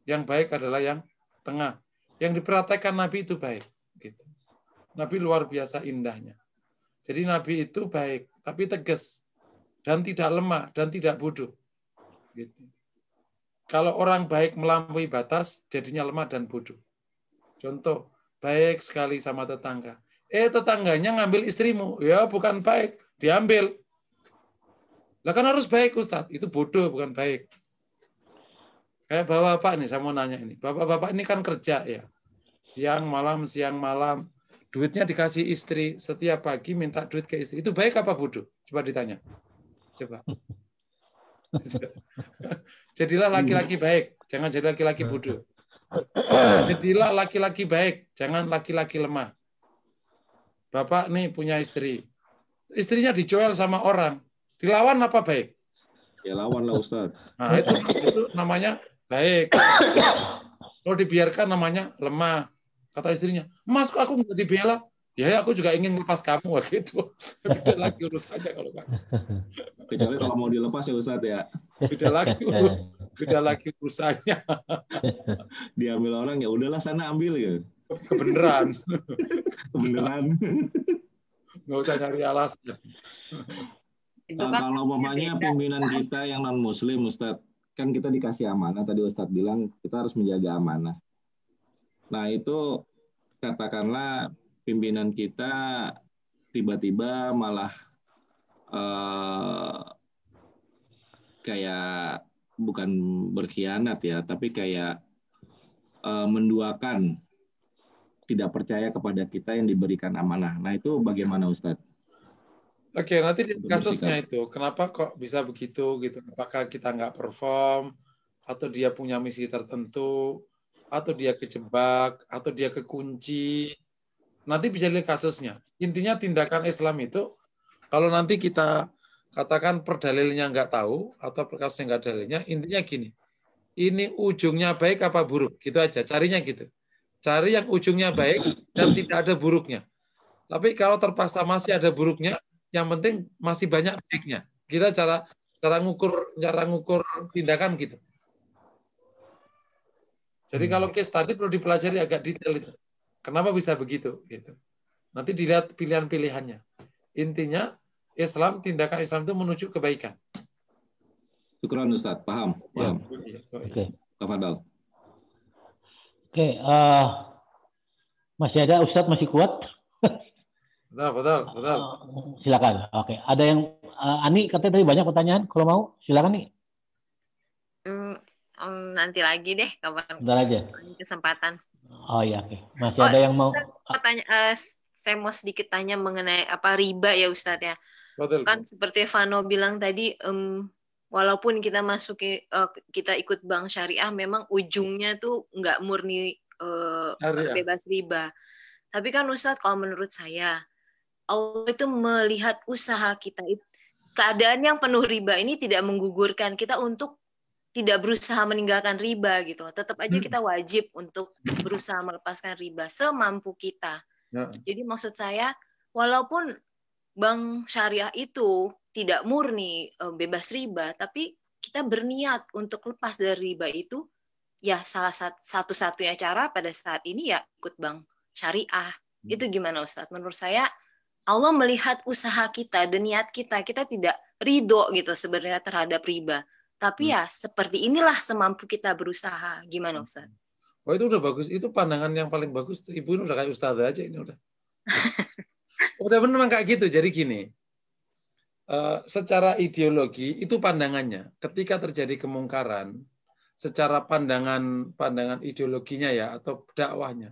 Yang baik adalah yang tengah. Yang diperhatikan Nabi itu baik. Gitu. Nabi luar biasa indahnya. Jadi Nabi itu baik, tapi tegas dan tidak lemah dan tidak bodoh. Gitu. Kalau orang baik melampaui batas, jadinya lemah dan bodoh. Contoh, baik sekali sama tetangga. Tetangganya ngambil istrimu. Ya, bukan baik. Diambil. Lah kan harus baik, Ustadz. Itu bodoh, bukan baik. Kayak bapak-bapak nih, saya mau nanya ini. Bapak-bapak ini kan kerja ya. Siang, malam. Duitnya dikasih istri. Setiap pagi minta duit ke istri. Itu baik apa bodoh? Coba ditanya. Coba. Jadilah laki-laki baik. Jangan jadi laki-laki bodoh. Jadilah laki-laki baik. Jangan laki-laki lemah. Bapak nih punya istri. Istrinya dijual sama orang. Dilawan apa baik? Ya lawan lah Ustaz. Nah, itu namanya baik. Kalau dibiarkan namanya lemah. Kata istrinya, Mas, kok aku nggak dibela? Ya, aku juga ingin lepas kamu gitu. Beda lagi urusannya kalau nggak. Kecuali kalau mau dilepas ya Ustaz ya. Beda lagi urusannya. Diambil orang ya udahlah sana ambil ya. Kebenaran. Kebenaran. Nggak usah cari alasan. Kalau umpamanya pimpinan kita yang non Muslim, Ustaz, kan kita dikasih amanah. Tadi Ustaz bilang kita harus menjaga amanah. Nah itu katakanlah pimpinan kita tiba-tiba malah kayak bukan berkhianat ya, tapi kayak menduakan, tidak percaya kepada kita yang diberikan amanah. Nah itu bagaimana Ustaz? Oke, nanti di kasusnya itu, kenapa kok bisa begitu gitu? Apakah kita nggak perform, atau dia punya misi tertentu, atau dia kejebak, atau dia kekunci? Nanti bisa lihat kasusnya. Intinya tindakan Islam itu, kalau nanti kita katakan perdalilnya nggak tahu, atau kasusnya nggak dalilnya, intinya gini, ini ujungnya baik apa buruk? Gitu aja, carinya gitu. Cari yang ujungnya baik dan tidak ada buruknya. Tapi kalau terpaksa masih ada buruknya, yang penting masih banyak baiknya. Kita cara ngukur tindakan gitu. Jadi kalau case tadi perlu dipelajari agak detail itu. Kenapa bisa begitu? Gitu. Nanti dilihat pilihan-pilihannya. Intinya Islam, tindakan Islam itu menuju kebaikan. Syukran Ustaz, paham? Ya, Oke. Tafadhal. Oke, masih ada Ustaz, masih kuat? Betul. Silakan. Oke, ada yang Ani katanya tadi banyak pertanyaan. Kalau mau, silakan nih. Nanti lagi deh, kapan kesempatan. Oh iya, oke. Masih ada yang mau? Saya mau sedikit tanya mengenai apa riba ya Ustadz ya. Betul. Kan seperti Vano bilang tadi, walaupun kita kita ikut bank syariah, memang ujungnya tuh nggak murni bebas riba. Tapi kan Ustadz, kalau menurut saya, Allah itu melihat usaha kita. Keadaan yang penuh riba ini tidak menggugurkan kita untuk tidak berusaha meninggalkan riba gitu. Tetap aja kita wajib untuk berusaha melepaskan riba semampu kita. Ya. Jadi maksud saya, walaupun bank syariah itu tidak murni bebas riba, tapi kita berniat untuk lepas dari riba itu, ya salah satu-satunya cara pada saat ini ya ikut bank syariah. Itu gimana Ustadz? Menurut saya Allah melihat usaha kita dan niat kita tidak ridho gitu sebenarnya terhadap riba. Tapi ya seperti inilah semampu kita berusaha. Gimana Ustadz? Oh itu udah bagus. Itu pandangan yang paling bagus. Ibu ini udah kayak ustazah aja ini udah. Udah memang kayak gitu. Jadi gini, secara ideologi itu pandangannya. Ketika terjadi kemungkaran, secara pandangan ideologinya ya atau dakwahnya.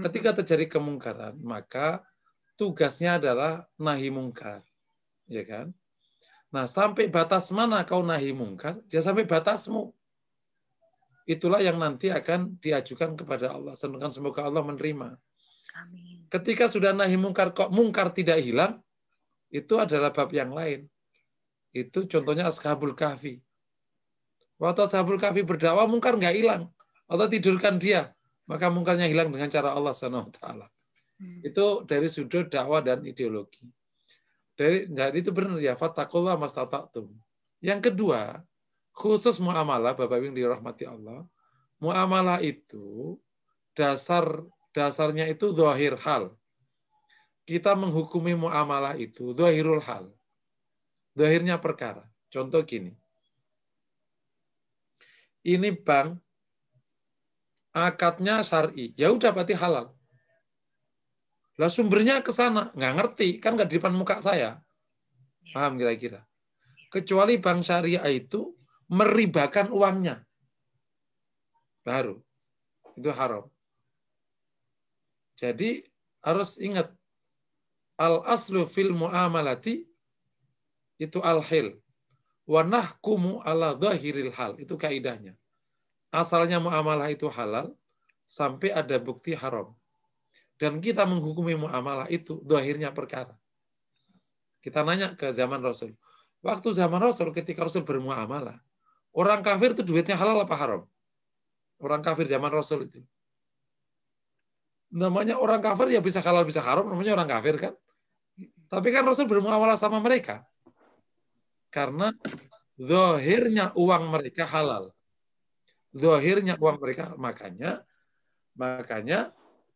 Ketika terjadi kemungkaran, maka tugasnya adalah nahi mungkar, ya kan? Nah, sampai batas mana kau nahi mungkar? Ya sampai batasmu. Itulah yang nanti akan diajukan kepada Allah. Semoga Allah menerima. Amin. Ketika sudah nahi mungkar, kok mungkar tidak hilang, itu adalah bab yang lain. Itu contohnya Ashabul Kahfi. Waktu Ashabul Kahfi berdakwah, mungkar nggak hilang. Allah tidurkan dia. Maka mungkarnya hilang dengan cara Allah SWT. Itu dari sudut dakwah dan ideologi. Jadi itu benar ya, fattaqullaha mastata'tum. Yang kedua, khusus muamalah, Bapak Ibu yang dirahmati Allah, muamalah itu dasarnya itu zahir hal. Kita menghukumi muamalah itu zahirul hal. Zahirnya perkara. Contoh gini. Ini bank akadnya syar'i. Ya udah berarti halal. Lah sumbernya ke sana, nggak ngerti, kan nggak di depan muka saya. Paham kira-kira? Kecuali bank syariah itu meribakan uangnya. Baru. Itu haram. Jadi harus ingat, al-aslu fil mu'amalati itu al-hil. Wa nahkumu ala dhahiril hal. Itu kaidahnya. Asalnya muamalah itu halal sampai ada bukti haram. Dan kita menghukumi muamalah itu zahirnya perkara. Kita nanya ke zaman Rasul. Waktu zaman Rasul, ketika Rasul bermuamalah, orang kafir itu duitnya halal apa haram? Orang kafir zaman Rasul itu. Namanya orang kafir ya bisa halal bisa haram, namanya orang kafir kan. Tapi kan Rasul bermuamalah sama mereka. Karena zahirnya uang mereka halal. Zahirnya uang mereka, makanya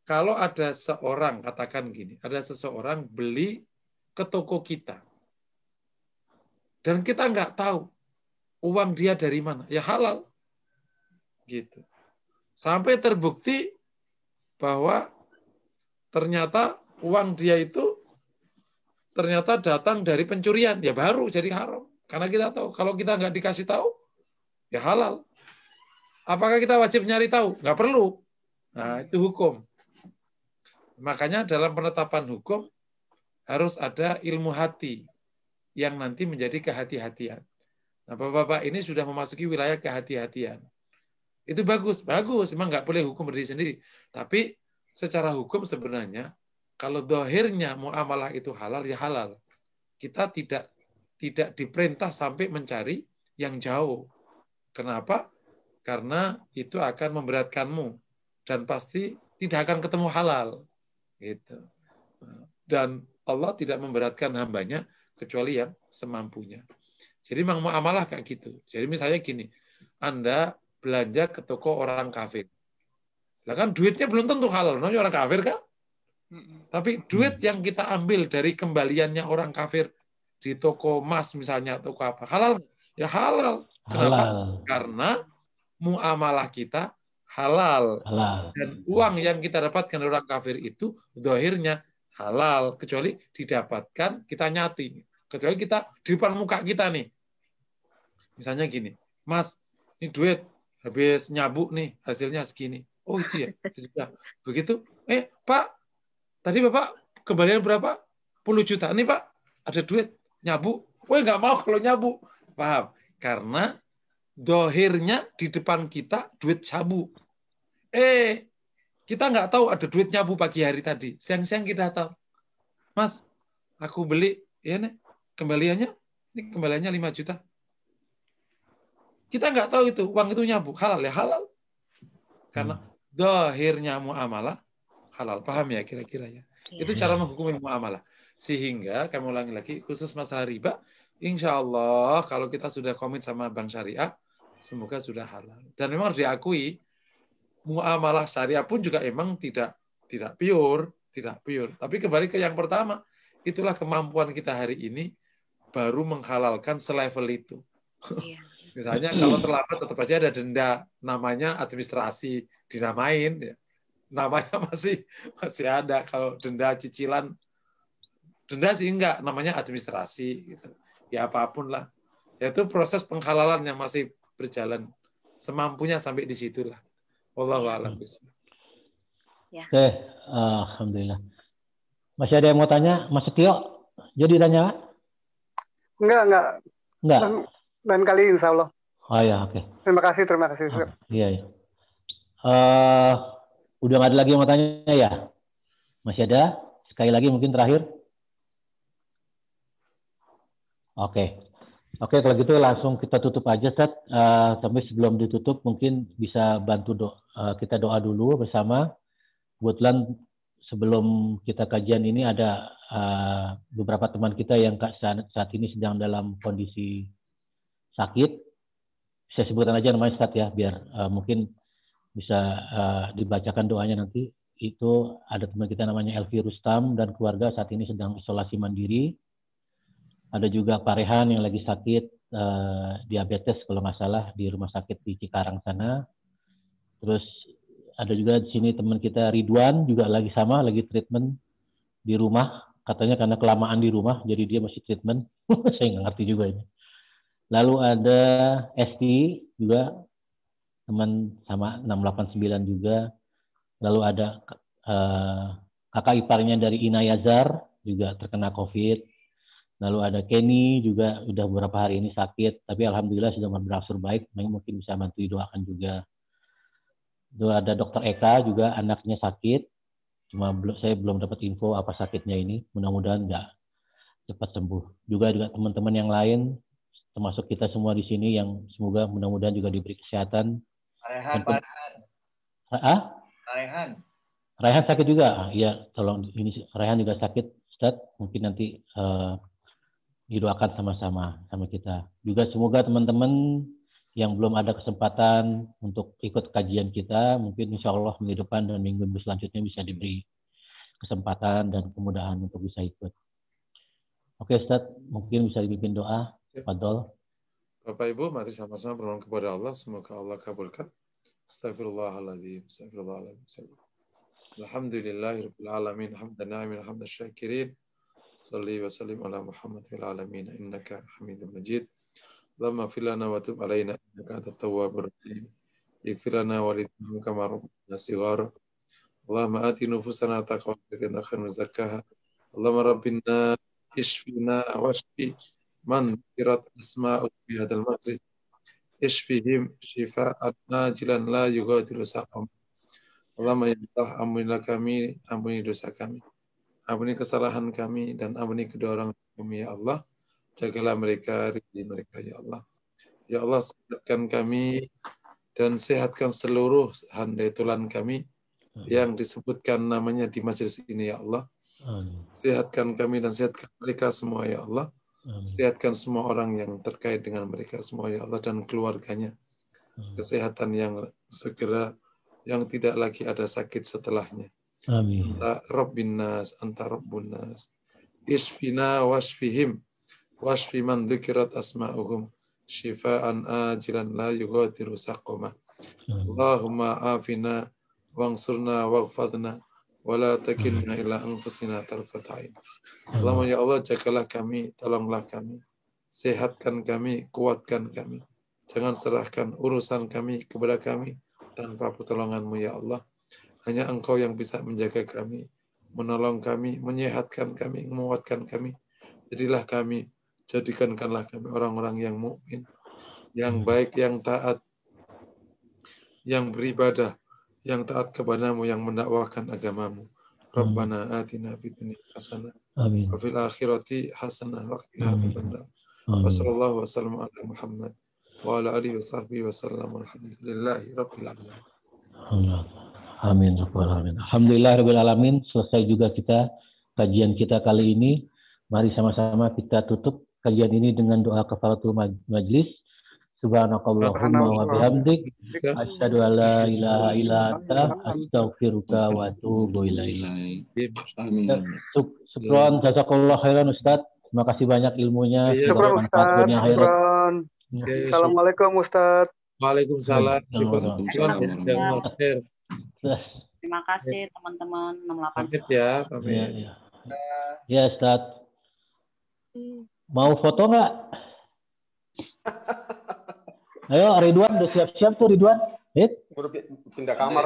kalau ada seorang, katakan gini, ada seseorang beli ke toko kita. Dan kita nggak tahu uang dia dari mana. Ya halal. Gitu. Sampai terbukti bahwa ternyata uang dia itu ternyata datang dari pencurian. Ya baru jadi haram. Karena kita tahu. Kalau kita nggak dikasih tahu, ya halal. Apakah kita wajib nyari tahu? Nggak perlu. Nah, itu hukum. Makanya dalam penetapan hukum harus ada ilmu hati yang nanti menjadi kehati-hatian. Nah, Bapak-bapak ini sudah memasuki wilayah kehati-hatian. Itu bagus, memang nggak boleh hukum berdiri sendiri. Tapi secara hukum sebenarnya kalau zahirnya muamalah itu halal ya halal. Kita tidak diperintah sampai mencari yang jauh. Kenapa? Karena itu akan memberatkanmu dan pasti tidak akan ketemu halal. Gitu. Dan Allah tidak memberatkan hambanya kecuali yang semampunya. Jadi memang muamalah kayak gitu. Jadi misalnya gini, Anda belanja ke toko orang kafir. Lah kan duitnya belum tentu halal, namanya orang kafir kan? Tapi duit yang kita ambil dari kembaliannya orang kafir di toko emas misalnya, toko apa, halal? Ya halal. Kenapa? Halal. Karena muamalah kita halal. Dan uang yang kita dapatkan dari orang kafir itu zahirnya halal, kecuali didapatkan kita nyati. Kecuali kita di depan muka kita nih. Misalnya gini, Mas, ini duit habis nyabuk nih, hasilnya segini. Oh itu ya. Begitu, Pak, tadi Bapak kembalian berapa? 10 juta. Ini Pak, ada duit nyabuk. Nggak mau kalau nyabuk. Paham? Karena zahirnya di depan kita duit sabu. Kita nggak tahu ada duit nyabu pagi hari tadi. Siang-siang kita tahu. Mas, aku beli, ya nih, kembaliannya 5 juta. Kita nggak tahu itu, uang itu nyabu. Halal ya halal. Karena zahirnya muamalah halal. Paham ya kira-kira ya? Itu cara menghukumi muamalah. Sehingga, kami ulangi lagi, khusus masalah riba, insya Allah kalau kita sudah komit sama bank syariah, semoga sudah halal. Dan memang harus diakui, muamalah syariah pun juga emang tidak pure. Tapi kembali ke yang pertama, itulah kemampuan kita hari ini baru menghalalkan selevel itu. Misalnya kalau terlambat tetap aja ada denda, namanya administrasi, dinamain, ya. Namanya masih ada. Kalau denda cicilan, denda sih enggak, namanya administrasi. Gitu. Ya apapun lah. Itu proses penghalalan yang masih berjalan. Semampunya sampai di situlah. Wallahu a'lam bishawab. Oke, alhamdulillah. Masih ada yang mau tanya, Mas Setio? Jadi tanya? Enggak. Dan kali insya Allah. Oh ya, oke. Terima kasih. Iya. Udah nggak ada lagi yang mau tanya ya? Masih ada? Sekali lagi mungkin terakhir. Oke, kalau gitu langsung kita tutup aja, Ustaz. Sampai sebelum ditutup mungkin bisa bantu kita doa dulu bersama. Kebetulan sebelum kita kajian ini ada beberapa teman kita yang saat ini sedang dalam kondisi sakit. Saya sebutkan aja namanya Ustaz ya, biar mungkin bisa dibacakan doanya nanti. Itu ada teman kita namanya Elvi Rustam dan keluarga saat ini sedang isolasi mandiri. Ada juga Pak Rehan yang lagi sakit diabetes kalau nggak salah di rumah sakit di Cikarang sana. Terus ada juga di sini teman kita Ridwan juga lagi treatment di rumah. Katanya karena kelamaan di rumah jadi dia masih treatment. Saya nggak ngerti juga ini. Lalu ada Esti juga teman sama 689 juga. Lalu ada kakak iparnya dari Ina Yazar juga terkena COVID. Lalu ada Kenny juga udah beberapa hari ini sakit, tapi alhamdulillah sudah berangsur baik. Mungkin bisa bantu didoakan juga. Itu ada Dr. Eka juga anaknya sakit. Cuma saya belum dapat info apa sakitnya ini. Mudah-mudahan nggak cepat sembuh. Juga teman-teman yang lain, termasuk kita semua di sini yang semoga mudah-mudahan juga diberi kesehatan. Raihan sakit juga. Iya, tolong ini Raihan juga sakit, Ustaz. Mungkin nanti didoakan sama-sama sama kita. Juga semoga teman-teman yang belum ada kesempatan untuk ikut kajian kita, mungkin insya Allah minggu depan dan minggu selanjutnya bisa diberi kesempatan dan kemudahan untuk bisa ikut. Oke, Ustaz, mungkin bisa dipimpin doa. Fadol. Bapak Ibu, mari sama-sama berdoa kepada Allah. Semoga Allah kabulkan. Astagfirullahaladzim. Astagfirullahaladzim. Alhamdulillahirabbil alamin. Hamdan na'imin, hamdan syakirin. Shalli wa sallim ala Muhammad fil alamin. Innaka Hamidum Majid. Allahumma fir lana wa tub alaina innaka antat tawwabur rahim. Ighfir lana wa lidina kama rabbana sighara. Allahumma ati nufusana taqwa wa khairun zakkaha. Allahumma rabbina ishfina washfi man kirat asma'u fi hadzal majlis. Ishfihim shifaan najilan la yughadiru saqam. Allahumma ya Allah, ampunilah kami, ampuni dosa kami. Ampuni kesalahan kami dan ampuni kedua orang kami ya Allah. Jagalah mereka, ridhi mereka ya Allah. Ya Allah, sehatkan kami dan sehatkan seluruh handai tulan kami yang disebutkan namanya di majelis ini ya Allah. Sehatkan kami dan sehatkan mereka semua ya Allah. Sehatkan semua orang yang terkait dengan mereka semua ya Allah dan keluarganya. Kesehatan yang segera, yang tidak lagi ada sakit setelahnya. Amin. Anta Rabbin nas, anta Rabbun nas. Ishfina washfihim. Washfi man dzikirat asma'uhum shifaan ajilan la yughadiru saqama. Allahumma afina wangsurna waghfadna wa la takilna ila anfusina tarfat ain. Allahumma ya Allah, jagalah kami, tolonglah kami, sehatkan kami, kuatkan kami. Jangan serahkan urusan kami kepada kami tanpa pertolongan-Mu ya Allah. Hanya Engkau yang bisa menjaga kami, menolong kami, menyehatkan kami, menguatkan kami. Jadikanlah kami orang-orang yang mukmin, yang baik, yang taat, yang beribadah, yang taat kepadamu, yang mendakwahkan agamamu. Rabbana atina fid dunya hasanah wa fil akhirati hasanah wa qina adzabannar. Wa sallallahu wa sallam ala Muhammad wa ala alihi wa sahbihi wa sallam. Alhamdulillahi rabbil alamin. Amin. Alhamdulillah rabbil alamin. Selesai juga kita kajian kita kali ini. Mari sama-sama kita tutup kajian ini dengan doa kafaratul majlis. Subhanakallahumma wa bihamdik asyhadu an la ilaha illa anta astaghfiruka wa atubu ilaik. Amin. Syukran, jazakallahu khairan Ustaz. Terima kasih banyak ilmunya. Syukran Ustaz. Syukran. Assalamualaikum Ustaz. Waalaikumsalam. Terima kasih teman-teman 68. Pamit ya, pamit. Ya Ustaz. Mau foto nggak? Ayo Ridwan, udah siap-siap tuh Ridwan. Udah pindah kamar.